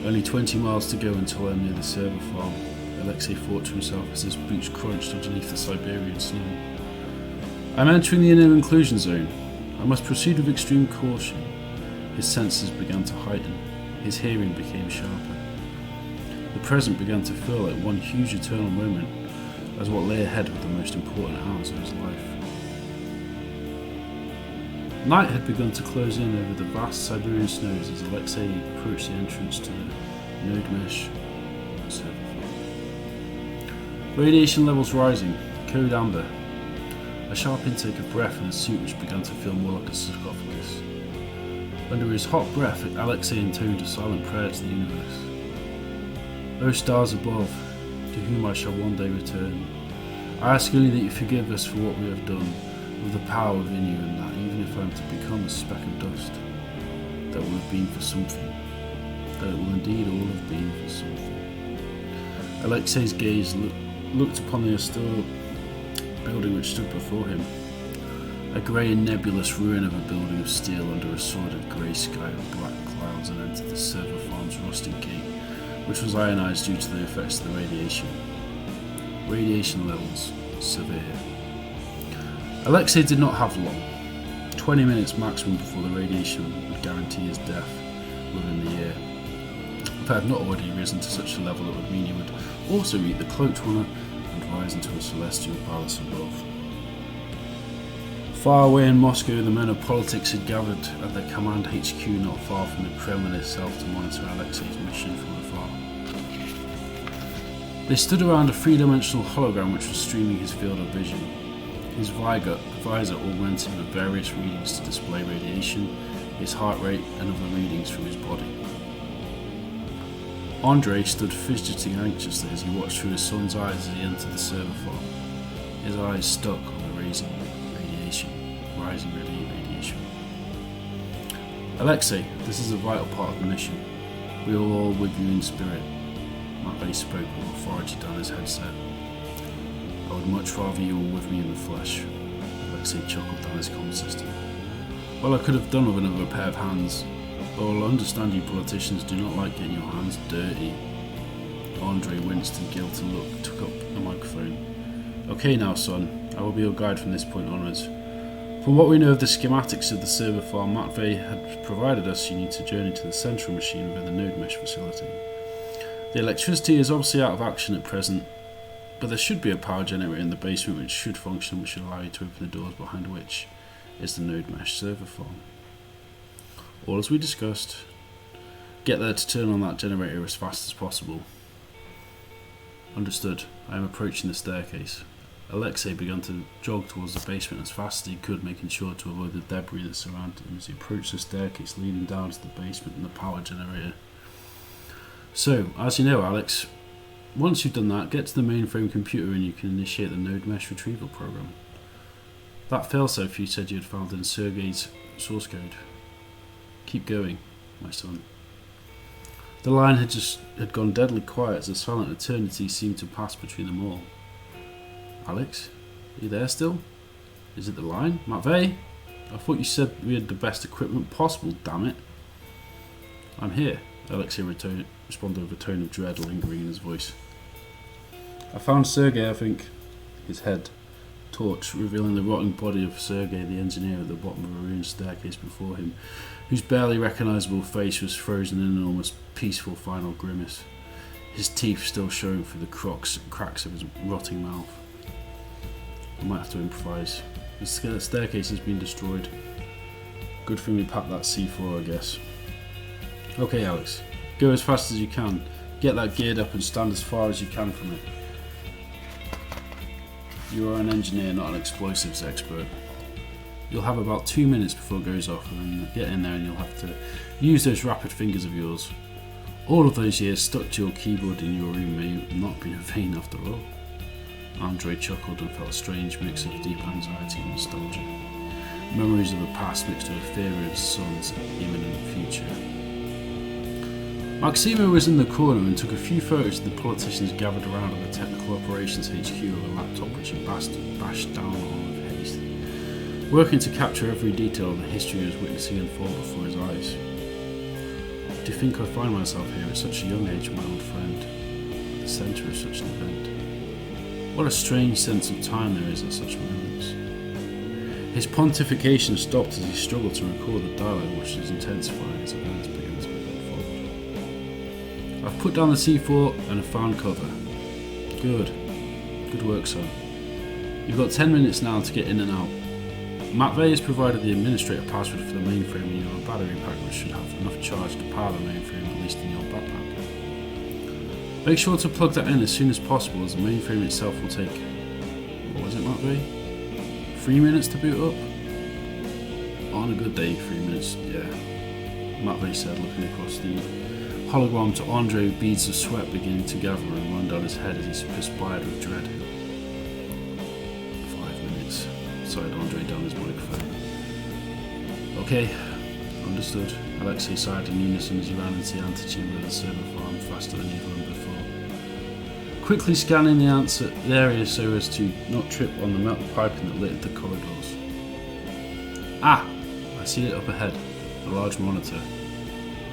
Only 20 miles to go until I'm near the server farm, Alexei thought to himself as his boots crunched underneath the Siberian snow. I'm entering the inner inclusion zone. I must proceed with extreme caution. His senses began to heighten. His hearing became sharper. The present began to feel like one huge eternal moment, as what lay ahead were the most important hours of his life. Night had begun to close in over the vast Siberian snows as Alexei approached the entrance to the Nodemesh server farm. Radiation levels rising, code amber. A sharp intake of breath in the suit which began to feel more like a sarcophagus. Under his hot breath, Alexei intoned a silent prayer to the universe. O stars above, to whom I shall one day return, I ask only that you forgive us for what we have done, with the power within you, and that even if I am to become a speck of dust, that will have been for something, that it will indeed all have been for something. Alexei's gaze looked upon the austere building which stood before him, a grey and nebulous ruin of a building of steel under a sordid grey sky with black clouds, and entered the server farm's rusting gate, which was ionized due to the effects of the radiation. Radiation levels severe. Alexei did not have long. 20 minutes maximum before the radiation would guarantee his death within the year. If I had not already risen to such a level, it would mean he would also meet the cloaked runner and rise into a celestial palace above. Far away in Moscow, the men of politics had gathered at their command HQ not far from the Kremlin itself to monitor Alexei's mission from afar. They stood around a three-dimensional hologram which was streaming his field of vision. His visor augmented with various readings to display radiation, his heart rate, and other readings from his body. Andrei stood fidgeting anxiously as he watched through his son's eyes as he entered the server farm. His eyes stuck on the rising radiation. Alexei, this is a vital part of the mission. We are all with you in spirit. Matvey spoke with authority down his headset. I would much rather you were with me in the flesh. Alexei chuckled down his comm system. Well, I could have done with another pair of hands, but I'll understand you politicians do not like getting your hands dirty. Andrei winced in guilt and took up the microphone. Okay now, son, I will be your guide from this point onwards. From what we know of the schematics of the server farm Matvey had provided us, you need to journey to the central machine within the Nodemesh facility. The electricity is obviously out of action at present, but there should be a power generator in the basement which should function, which should allow you to open the doors behind which is the Nodemesh server farm. All as we discussed. Get there to turn on that generator as fast as possible. Understood. I am approaching the staircase. Alexei began to jog towards the basement as fast as he could, making sure to avoid the debris that surrounded him as he approached the staircase leading down to the basement and the power generator. So, as you know, Alex, once you've done that, get to the mainframe computer and you can initiate the Nodemesh retrieval program. That failsafe you said you had found in Sergei's source code. Keep going, my son. The line had gone deadly quiet as a silent eternity seemed to pass between them all. Alex, are you there still? Is it the line? Matvey? I thought you said we had the best equipment possible, damn it. I'm here, Alexei responded with a tone of dread lingering in his voice. I found Sergei, I think. His head, torch, revealing the rotting body of Sergei, the engineer at the bottom of a ruined staircase before him, whose barely recognisable face was frozen in an almost peaceful final grimace, his teeth still showing through the cracks of his rotting mouth. I might have to improvise. The staircase has been destroyed. Good thing we packed that C4, I guess. Okay, Alex. Go as fast as you can. Get that geared up and stand as far as you can from it. You are an engineer, not an explosives expert. You'll have about 2 minutes before it goes off, and then you'll get in there and you'll have to use those rapid fingers of yours. All of those years stuck to your keyboard in your room may not be in vain after all. Andrei chuckled and felt a strange mix of deep anxiety and nostalgia. Memories of the past mixed with a fear of his son's imminent future. Maximo was in the corner and took a few photos of the politicians gathered around at the Technical Operations HQ of a laptop which he bashed down on with haste, working to capture every detail of the history he was witnessing unfold before his eyes. Do you think I find myself here at such a young age, my old friend, at the centre of such an event? What a strange sense of time there is at such moments. His pontification stopped as he struggled to recall the dialogue which was intensifying as events began to unfold. I've put down the C4 and have found cover. Good. Good work, son. You've got 10 minutes now to get in and out. Matvey has provided the administrator password for the mainframe in your battery pack, which should have enough charge to power the mainframe, at least in your backpack. Make sure to plug that in as soon as possible, as the mainframe itself will take, what was it, Matvey? 3 minutes to boot up? On a good day, 3 minutes, yeah. Matvey said, looking across the hologram to Andrei, beads of sweat beginning to gather and run down his head as he perspired with dread. 5 minutes, sighed Andrei down his microphone. Okay, understood. Alexei sighed in unison as he ran into the antechamber of the server farm faster than he'd run before. Quickly scanning the area so as to not trip on the metal piping that littered the corridors. Ah! I see it up ahead, a large monitor.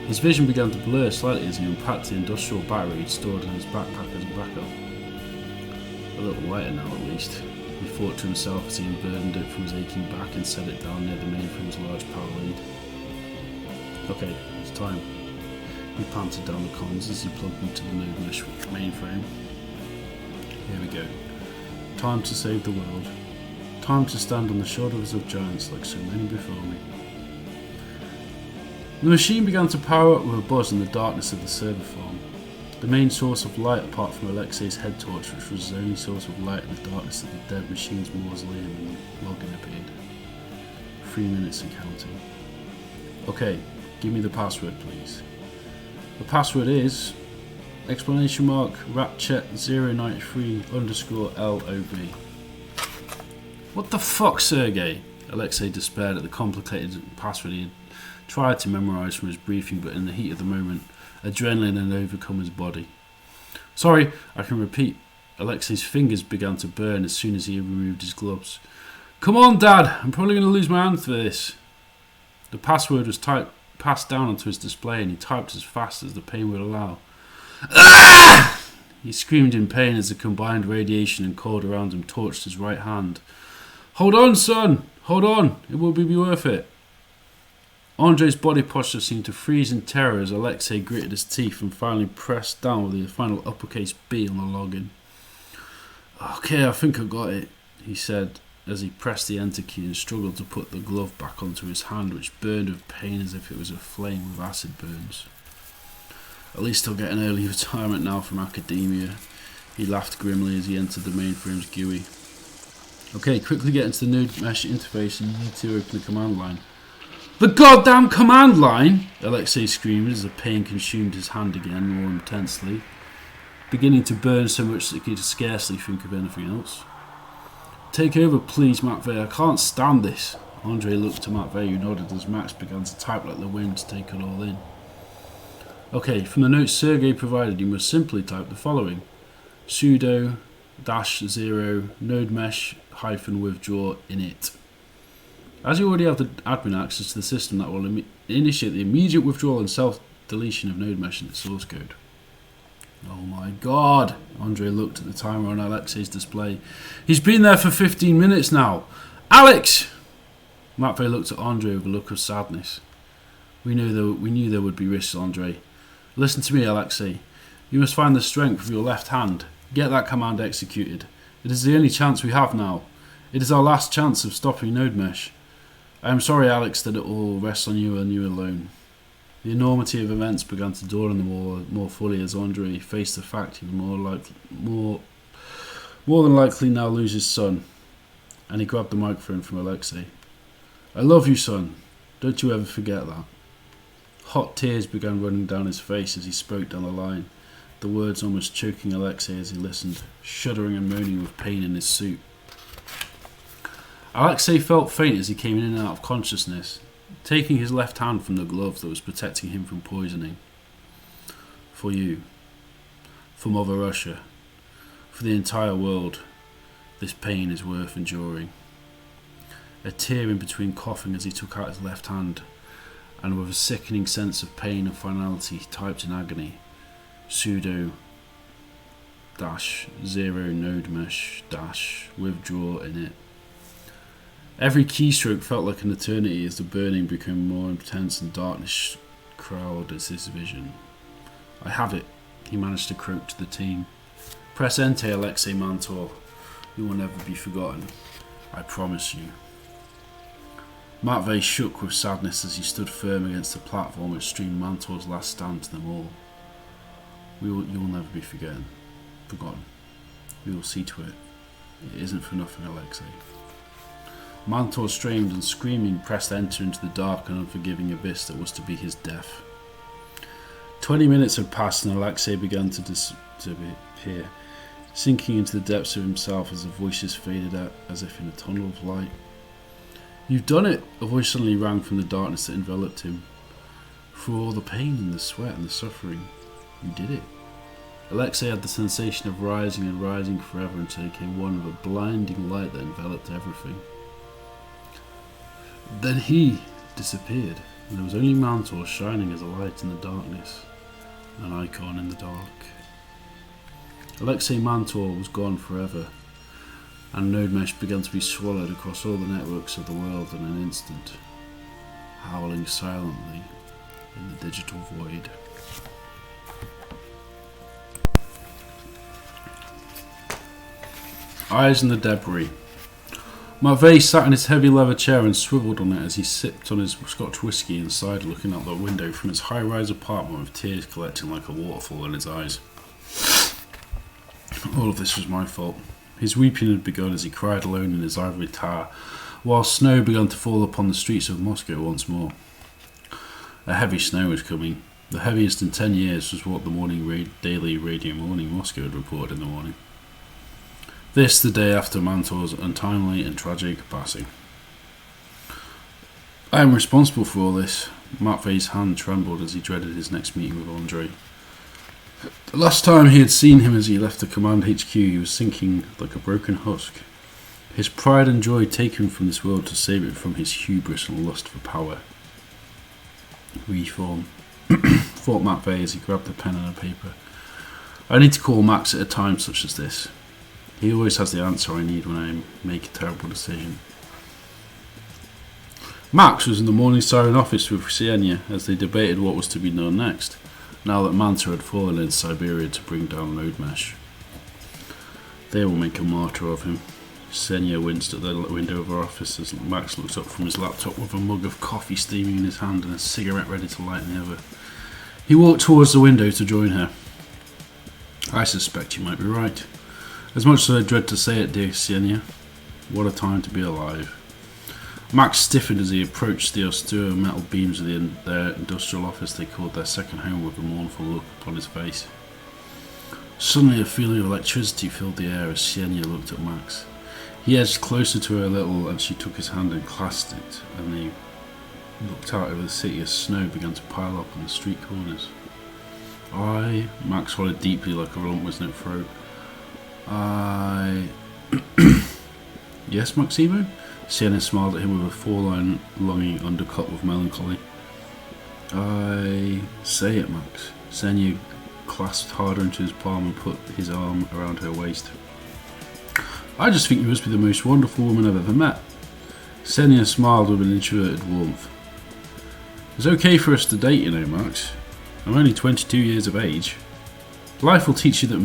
His vision began to blur slightly as he unpacked the industrial battery he'd stored in his backpack as a backup. A little lighter now, at least. He thought to himself as he unburdened it from his aching back and set it down near the mainframe's large power lead. Okay, it's time. He panted down the comms as he plugged into the Nodemesh mainframe. Here we go. Time to save the world. Time to stand on the shoulders of giants like so many before me. The machine began to power up with a buzz in the darkness of the server farm. The main source of light, apart from Alexei's head torch, which was his only source of light in the darkness of the dead machine's mausoleum, and the login appeared. 3 minutes and counting. Okay, give me the password, please. The password is !ratchet093_LOB. What the fuck, Sergey? Alexei despaired at the complicated password he had tried to memorize from his briefing, but in the heat of the moment, adrenaline had overcome his body. Sorry, I can repeat. Alexei's fingers began to burn as soon as he removed his gloves. Come on, Dad! I'm probably going to lose my hand for this. The password was passed down onto his display, and he typed as fast as the pain would allow. Ah! He screamed in pain as the combined radiation and cold around him torched his right hand. Hold on, son! Hold on! It will be worth it. Andrei's body posture seemed to freeze in terror as Alexei gritted his teeth and finally pressed down with the final uppercase B on the login. Okay, I think I got it, he said as he pressed the enter key and struggled to put the glove back onto his hand, which burned with pain as if it was aflame with acid burns. At least I'll get an early retirement now from academia, he laughed grimly as he entered the mainframe's GUI. Okay, quickly get into the Nodemesh interface and you need to open the command line. The goddamn command line! Alexei screamed as the pain consumed his hand again more intensely, beginning to burn so much that he could scarcely think of anything else. Take over, please, Matvey. I can't stand this. Andrei looked to Matvey, who nodded as Max began to type like the wind to take it all in. Okay, from the notes Sergey provided, you must simply type the following. sudo -0 nodemesh-withdraw init. As you already have the admin access to the system, that will initiate the immediate withdrawal and self-deletion of Nodemesh and its source code. Oh my god! Andrei looked at the timer on Alexei's display. He's been there for 15 minutes now! Alex! Matvey looked at Andrei with a look of sadness. We knew there would be risks, Andrei. Listen to me, Alexei. You must find the strength with your left hand. Get that command executed. It is the only chance we have now. It is our last chance of stopping Nodemesh. I am sorry, Alex, that it all rests on you and you alone. The enormity of events began to dawn on them more fully as Andrei faced the fact he would more than likely now lose his son, and he grabbed the microphone from Alexei. I love you, son. Don't you ever forget that. Hot tears began running down his face as he spoke down the line, the words almost choking Alexei as he listened, shuddering and moaning with pain in his suit. Alexei felt faint as he came in and out of consciousness, taking his left hand from the glove that was protecting him from poisoning. For you, for Mother Russia, for the entire world, this pain is worth enduring. A tear in between coughing as he took out his left hand, and with a sickening sense of pain and finality he typed in agony, sudo -0 nodemesh-withdraw init. Every keystroke felt like an eternity as the burning became more intense and darkness crowded his vision. I have it, he managed to croak to the team. Press enter, Alexei Mantor. You will never be forgotten. I promise you. Matvey shook with sadness as he stood firm against the platform which streamed Mantor's last stand to them all. You will never be forgotten. We will see to it. It isn't for nothing, Alexei. Mantor strained and screaming pressed enter into the dark and unforgiving abyss that was to be his death. 20 minutes had passed and Alexei began to disappear, sinking into the depths of himself as the voices faded out as if in a tunnel of light. You've done it! A voice suddenly rang from the darkness that enveloped him. Through all the pain and the sweat and the suffering, you did it. Alexei had the sensation of rising and rising forever until he became one with a blinding light that enveloped everything. Then he disappeared, and there was only Mantor shining as a light in the darkness, an icon in the dark. Alexei Mantor was gone forever. and Nodemesh began to be swallowed across all the networks of the world in an instant, howling silently in the digital void. Eyes in the debris. Matvey sat in his heavy leather chair and swiveled on it as he sipped on his Scotch whisky inside, looking out the window from his high-rise apartment with tears collecting like a waterfall in his eyes. All of this was my fault. His weeping had begun as he cried alone in his ivory tower, while snow began to fall upon the streets of Moscow once more. A heavy snow was coming. The heaviest in 10 years was what the daily Radio Morning Moscow had reported in the morning. This the day after Mantor's untimely and tragic passing. I am responsible for all this. Matvey's hand trembled as he dreaded his next meeting with Andrei. The last time he had seen him as he left the command HQ, he was sinking like a broken husk. His pride and joy taken from this world to save it from his hubris and lust for power. Reform, thought Matvey as he grabbed a pen and a paper. I need to call Max at a time such as this. He always has the answer I need when I make a terrible decision. Max was in the morning Siren office with Siren as they debated what was to be done next, now that Mantor had fallen in Siberia to bring down Nodemesh. They will make a martyr of him. Siren winced at the window of her office as Max looked up from his laptop with a mug of coffee steaming in his hand and a cigarette ready to light in the other. He walked towards the window to join her. I suspect you might be right. As much as I dread to say it, dear Siren, what a time to be alive. Max stiffened as he approached the austere metal beams of their industrial office they called their second home with a mournful look upon his face. Suddenly a feeling of electricity filled the air as Siren looked at Max. He edged closer to her a little and she took his hand and clasped it, and they looked out over the city as snow began to pile up on the street corners. Max swallowed deeply like a lump was in her throat. Yes, Maximo? Siren smiled at him with a four-line longing undercut with melancholy. Say it, Max. Siren clasped harder into his palm and put his arm around her waist. I just think you must be the most wonderful woman I've ever met. Siren smiled with an introverted warmth. It's okay for us to date, you know, Max. I'm only 22 years of age. Life will teach you that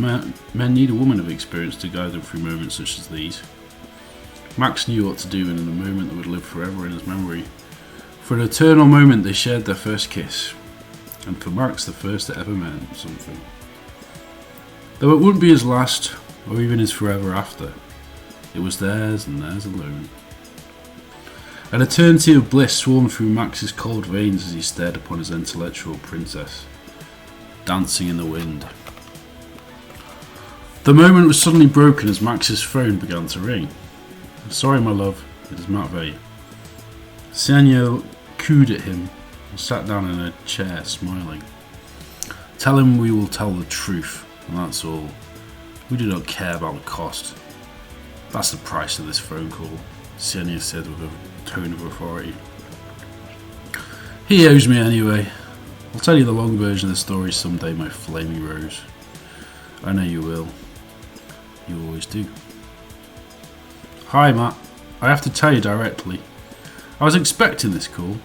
men need a woman of experience to guide them through moments such as these. Max knew what to do in a moment that would live forever in his memory. For an eternal moment they shared their first kiss, and for Max the first that ever meant something. Though it wouldn't be his last, or even his forever after. It was theirs and theirs alone. An eternity of bliss swarmed through Max's cold veins as he stared upon his intellectual princess, dancing in the wind. The moment was suddenly broken as Max's phone began to ring. Sorry, my love, it is Matvey. Siren cooed at him and sat down in a chair, smiling. Tell him we will tell the truth, and that's all. We do not care about the cost. That's the price of this phone call, Siren said with a tone of authority. He owes me anyway. I'll tell you the long version of the story someday, my flaming rose. I know you will. You always do. Hi, Matt. I have to tell you directly. I was expecting this call.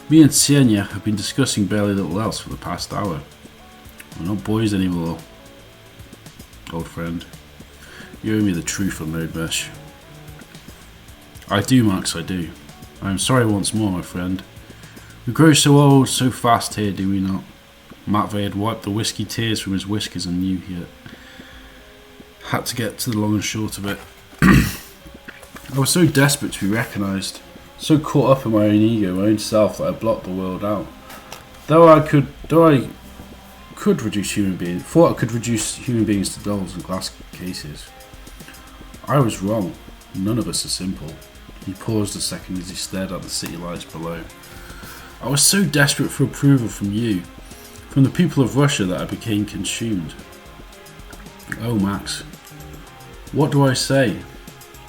Me and Siren have been discussing barely little else for the past hour. We're not boys anymore. Old friend, you owe me the truth on Nodemesh. I do, Max, I do. I am sorry once more, my friend. We grow so old, so fast here, do we not? Matvey had wiped the whiskey tears from his whiskers and knew he had to get to the long and short of it. I was so desperate to be recognised, so caught up in my own ego, my own self, that I blocked the world out. Thought I could reduce human beings to dolls and glass cases. I was wrong. None of us are simple. He paused a second as he stared at the city lights below. I was so desperate for approval from you, from the people of Russia, that I became consumed. Oh, Max, what do I say?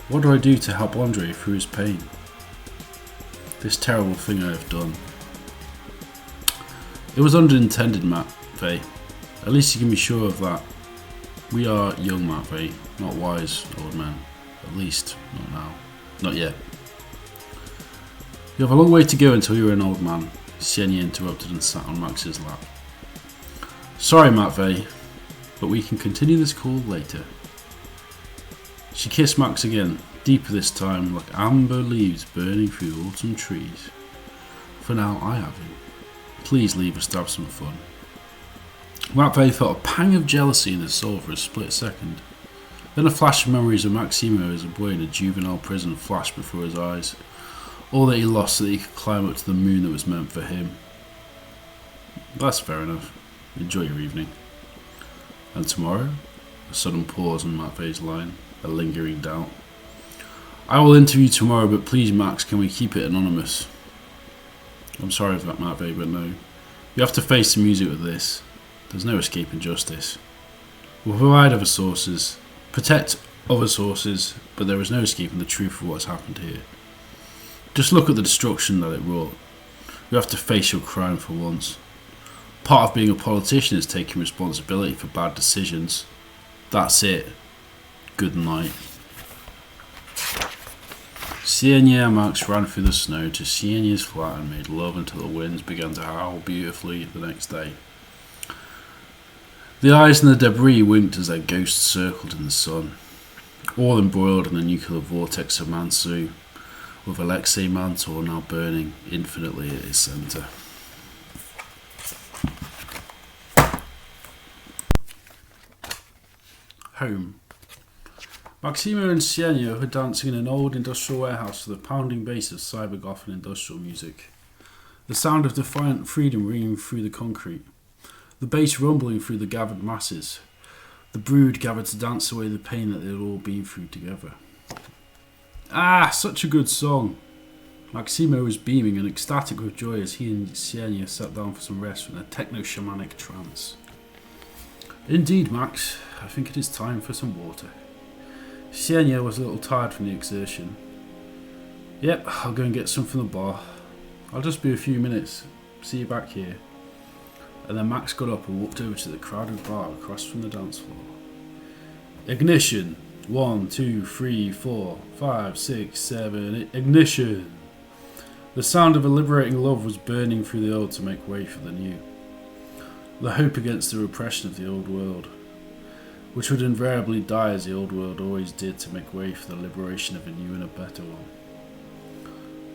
What do I do to help Andrei through his pain? This terrible thing I have done. It was unintended, Matvey. At least you can be sure of that. We are young, Matvey, not wise old men. At least, not now. Not yet. You have a long way to go until you're an old man, Sienia interrupted and sat on Max's lap. Sorry, Matvey, but we can continue this call later. She kissed Max again, deeper this time, like amber leaves burning through autumn trees. For now, I have you. Please leave us to have some fun. Matvey felt a pang of jealousy in his soul for a split second. Then a flash of memories of Maximo as a boy in a juvenile prison flashed before his eyes. All that he lost so that he could climb up to the moon that was meant for him. That's fair enough. Enjoy your evening. And tomorrow? A sudden pause on Matvey's line, a lingering doubt. I will interview tomorrow, but please, Max, can we keep it anonymous? I'm sorry for that, Matvey, but no. You have to face the music with this. There's no escaping justice. We'll provide other sources, protect other sources, but there is no escaping the truth of what's happened here. Just look at the destruction that it wrought. You have to face your crime for once. Part of being a politician is taking responsibility for bad decisions. That's it. Good night. Sienia and Max ran through the snow to Sienia's flat and made love until the winds began to howl beautifully the next day. The eyes in the debris winked as their ghosts circled in the sun, all embroiled in the nuclear vortex of Mansu, with Alexei Mantor now burning infinitely at his centre. Home. Maximo and Sienia were dancing in an old industrial warehouse to the pounding bass of cybergoth and industrial music. The sound of defiant freedom ringing through the concrete. The bass rumbling through the gathered masses. The brood gathered to dance away the pain that they had all been through together. Ah, such a good song! Maximo was beaming and ecstatic with joy as he and Sienia sat down for some rest from their techno-shamanic trance. Indeed, Max, I think it is time for some water. Sienia was a little tired from the exertion. Yep, I'll go and get some from the bar. I'll just be a few minutes. See you back here. And then Max got up and walked over to the crowded bar across from the dance floor. Ignition! 1, 2, 3, 4, 5, 6, 7, ignition! The sound of a liberating love was burning through the old to make way for the new. The hope against the repression of the old world, which would invariably die as the old world always did to make way for the liberation of a new and a better one.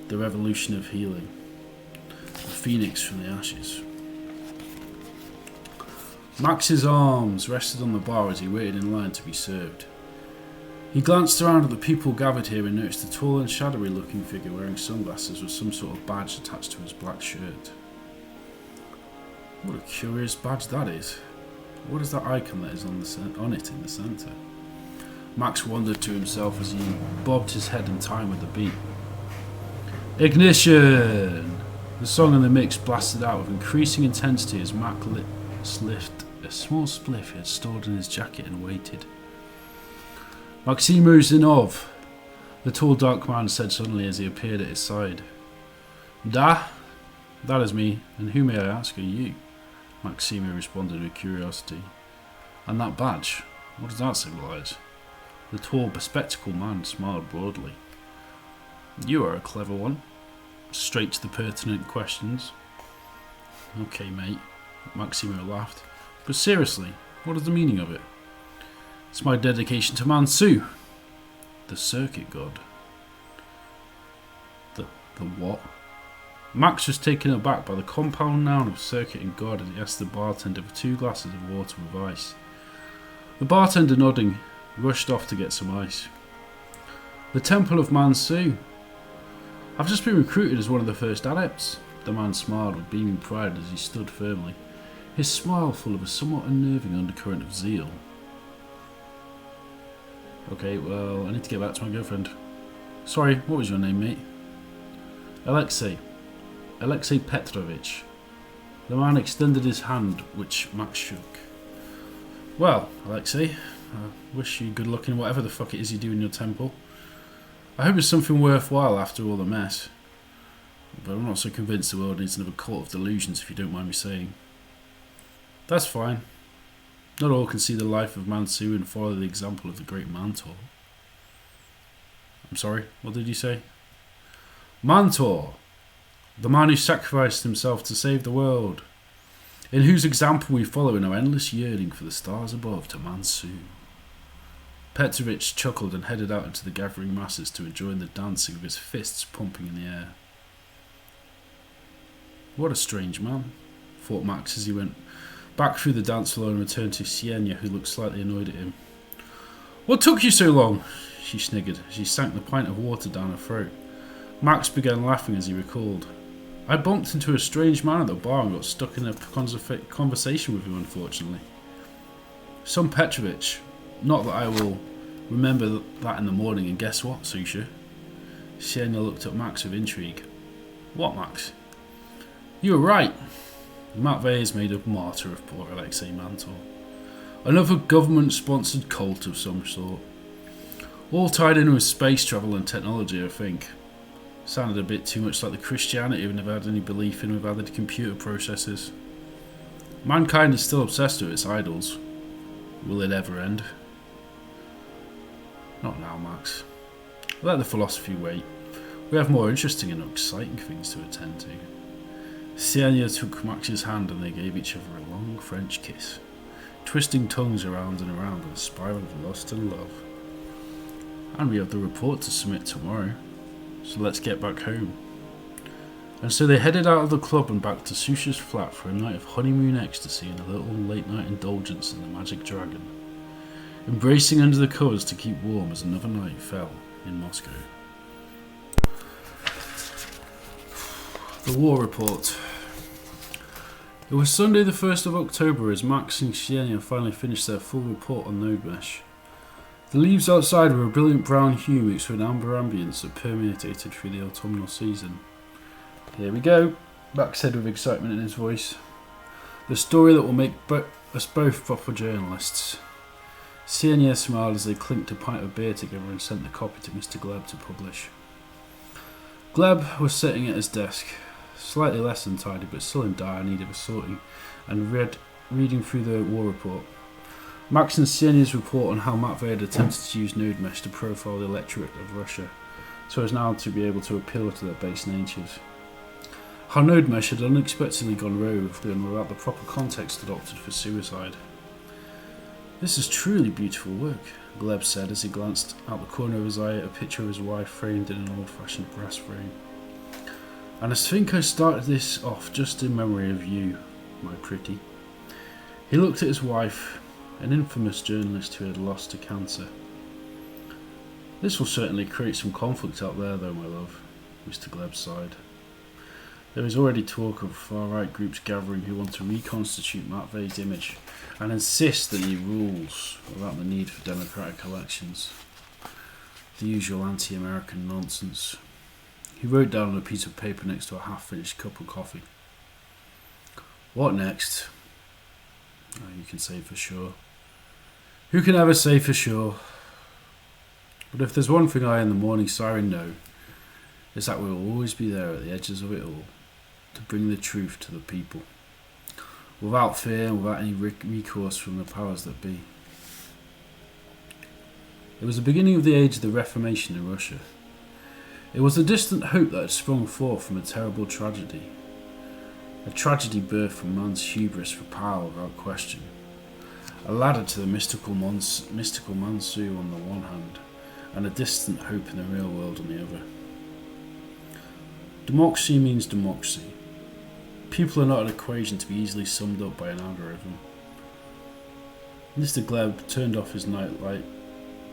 The revolution of healing. The phoenix from the ashes. Max's arms rested on the bar as he waited in line to be served. He glanced around at the people gathered here and noticed a tall and shadowy looking figure wearing sunglasses with some sort of badge attached to his black shirt. What a curious badge that is. What is that icon that is on it in the centre? Max wondered to himself as he bobbed his head in time with the beat. Ignition! The song and the mix blasted out with increasing intensity as Max slipped a small spliff he had stored in his jacket and waited. Maximo Zinoev, the tall dark man said suddenly as he appeared at his side. Da? That is me, and who may I ask are you? Maximo responded with curiosity. And that badge, what does that symbolise? The tall, bespectacled man smiled broadly. You are a clever one. Straight to the pertinent questions. Okay, mate, Maximo laughed. But seriously, what is the meaning of it? It's my dedication to Mansu, the circuit god. The what? Max was taken aback by the compound noun of circuit and god as he asked the bartender for 2 glasses of water with ice. The bartender, nodding, rushed off to get some ice. The Temple of Mansu. I've just been recruited as one of the first adepts. The man smiled with beaming pride as he stood firmly, his smile full of a somewhat unnerving undercurrent of zeal. Okay, well, I need to get back to my girlfriend. Sorry, what was your name, mate? Alexei Petrovich. The man extended his hand, which Max shook. Well, Alexei, I wish you good luck in whatever the fuck it is you do in your temple. I hope it's something worthwhile after all the mess. But I'm not so convinced the world needs another cult of delusions, if you don't mind me saying. That's fine. Not all can see the life of Mansu and follow the example of the great Mantor. I'm sorry, what did you say? Mantor, the man who sacrificed himself to save the world, in whose example we follow in our endless yearning for the stars above to Mansu. Petrovich chuckled and headed out into the gathering masses to join the dancing of his fists pumping in the air. What a strange man, thought Max as he went back through the dance floor and returned to Siena, who looked slightly annoyed at him. What took you so long? She sniggered as she sank the pint of water down her throat. Max began laughing as he recalled. I bumped into a strange man at the bar and got stuck in a conversation with him, unfortunately. Some Petrovich. Not that I will remember that in the morning, and guess what, Susha? Siena looked at Max with intrigue. What, Max? You were right. Matvey has made a martyr of poor Alexei Mantor. Another government-sponsored cult of some sort. All tied in with space travel and technology, I think. Sounded a bit too much like the Christianity we've never had any belief in with added computer processors. Mankind is still obsessed with its idols. Will it ever end? Not now, Max. Let the philosophy wait. We have more interesting and exciting things to attend to. Siena took Max's hand and they gave each other a long French kiss, twisting tongues around and around in a spiral of lust and love. And we have the report to submit tomorrow, so let's get back home. And so they headed out of the club and back to Susha's flat for a night of honeymoon ecstasy and a little late-night indulgence in the Magic Dragon, embracing under the covers to keep warm as another night fell in Moscow. The War Report. It was Sunday the 1st of October as Max and Siena finally finished their full report on Nodemesh. The leaves outside were a brilliant brown hue mixed with an amber ambience that permeated through the autumnal season. Here we go, Max said with excitement in his voice. The story that will make us both proper journalists. Siena smiled as they clinked a pint of beer together and sent the copy to Mr. Gleb to publish. Gleb was sitting at his desk, slightly less than tidy but still in dire need of assorting, and reading through the war report. Max and Siena's report on how Matvey had attempted to use Nodemesh to profile the electorate of Russia, so as now to be able to appeal to their base natures. How Nodemesh had unexpectedly gone rogue and without the proper context adopted for suicide. This is truly beautiful work, Gleb said as he glanced out the corner of his eye at a picture of his wife framed in an old-fashioned brass frame. And I think I started this off just in memory of you, my pretty. He looked at his wife, an infamous journalist who had lost to cancer. This will certainly create some conflict out there though, my love, Mr. Gleb sighed. There is already talk of far-right groups gathering who want to reconstitute Matvey's image and insist that he rules without the need for democratic elections. The usual anti-American nonsense. He wrote down on a piece of paper next to a half-finished cup of coffee. What next? Oh, you can say for sure. Who can ever say for sure? But if there's one thing I and the morning siren know, it's that we will always be there at the edges of it all, to bring the truth to the people, without fear and without any recourse from the powers that be. It was the beginning of the age of the Reformation in Russia. It was a distant hope that had sprung forth from a terrible tragedy. A tragedy birthed from man's hubris for power without question. A ladder to the mystical Mansu on the one hand, and a distant hope in the real world on the other. Democracy means democracy. People are not an equation to be easily summed up by an algorithm. Mr. Gleb turned off his nightlight,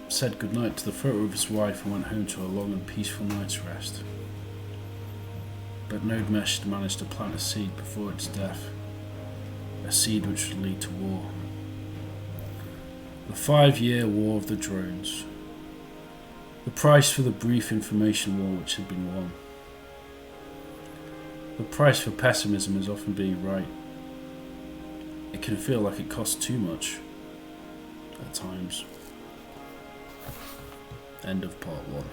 said goodnight to the photo of his wife and went home to a long and peaceful night's rest. But Nodemesh had managed to plant a seed before its death, a seed which would lead to war. The 5-year War of the Drones. The price for the brief information war which had been won. The price for pessimism is often being right. It can feel like it costs too much at times. End of part 1.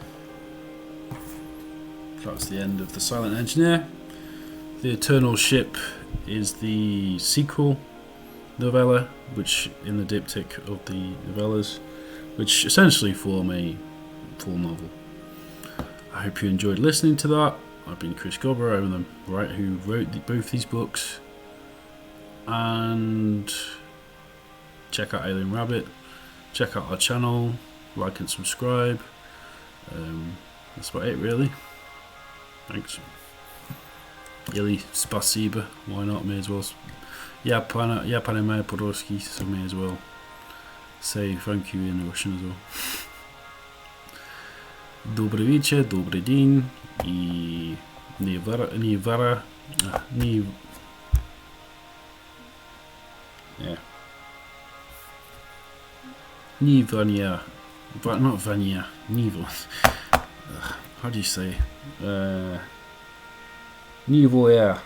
That's the end of The Silent Engineer. The Eternal Ship is the sequel novella, which in the diptych of the novellas, which essentially form a full novel. I hope you enjoyed listening to that. I've been Chris Godber. I'm the writer who wrote both these books. And check out Alien Rabbit. Check out our channel. Like and subscribe. That's about it, really. Thanks. Ili spasiba. Why not? May as well. Ja pane mé podolsky, so may as well say thank you in Russian as well. Добрый вечер, добрый день и не vania, not vania, nivo. How do you say? Nivoya.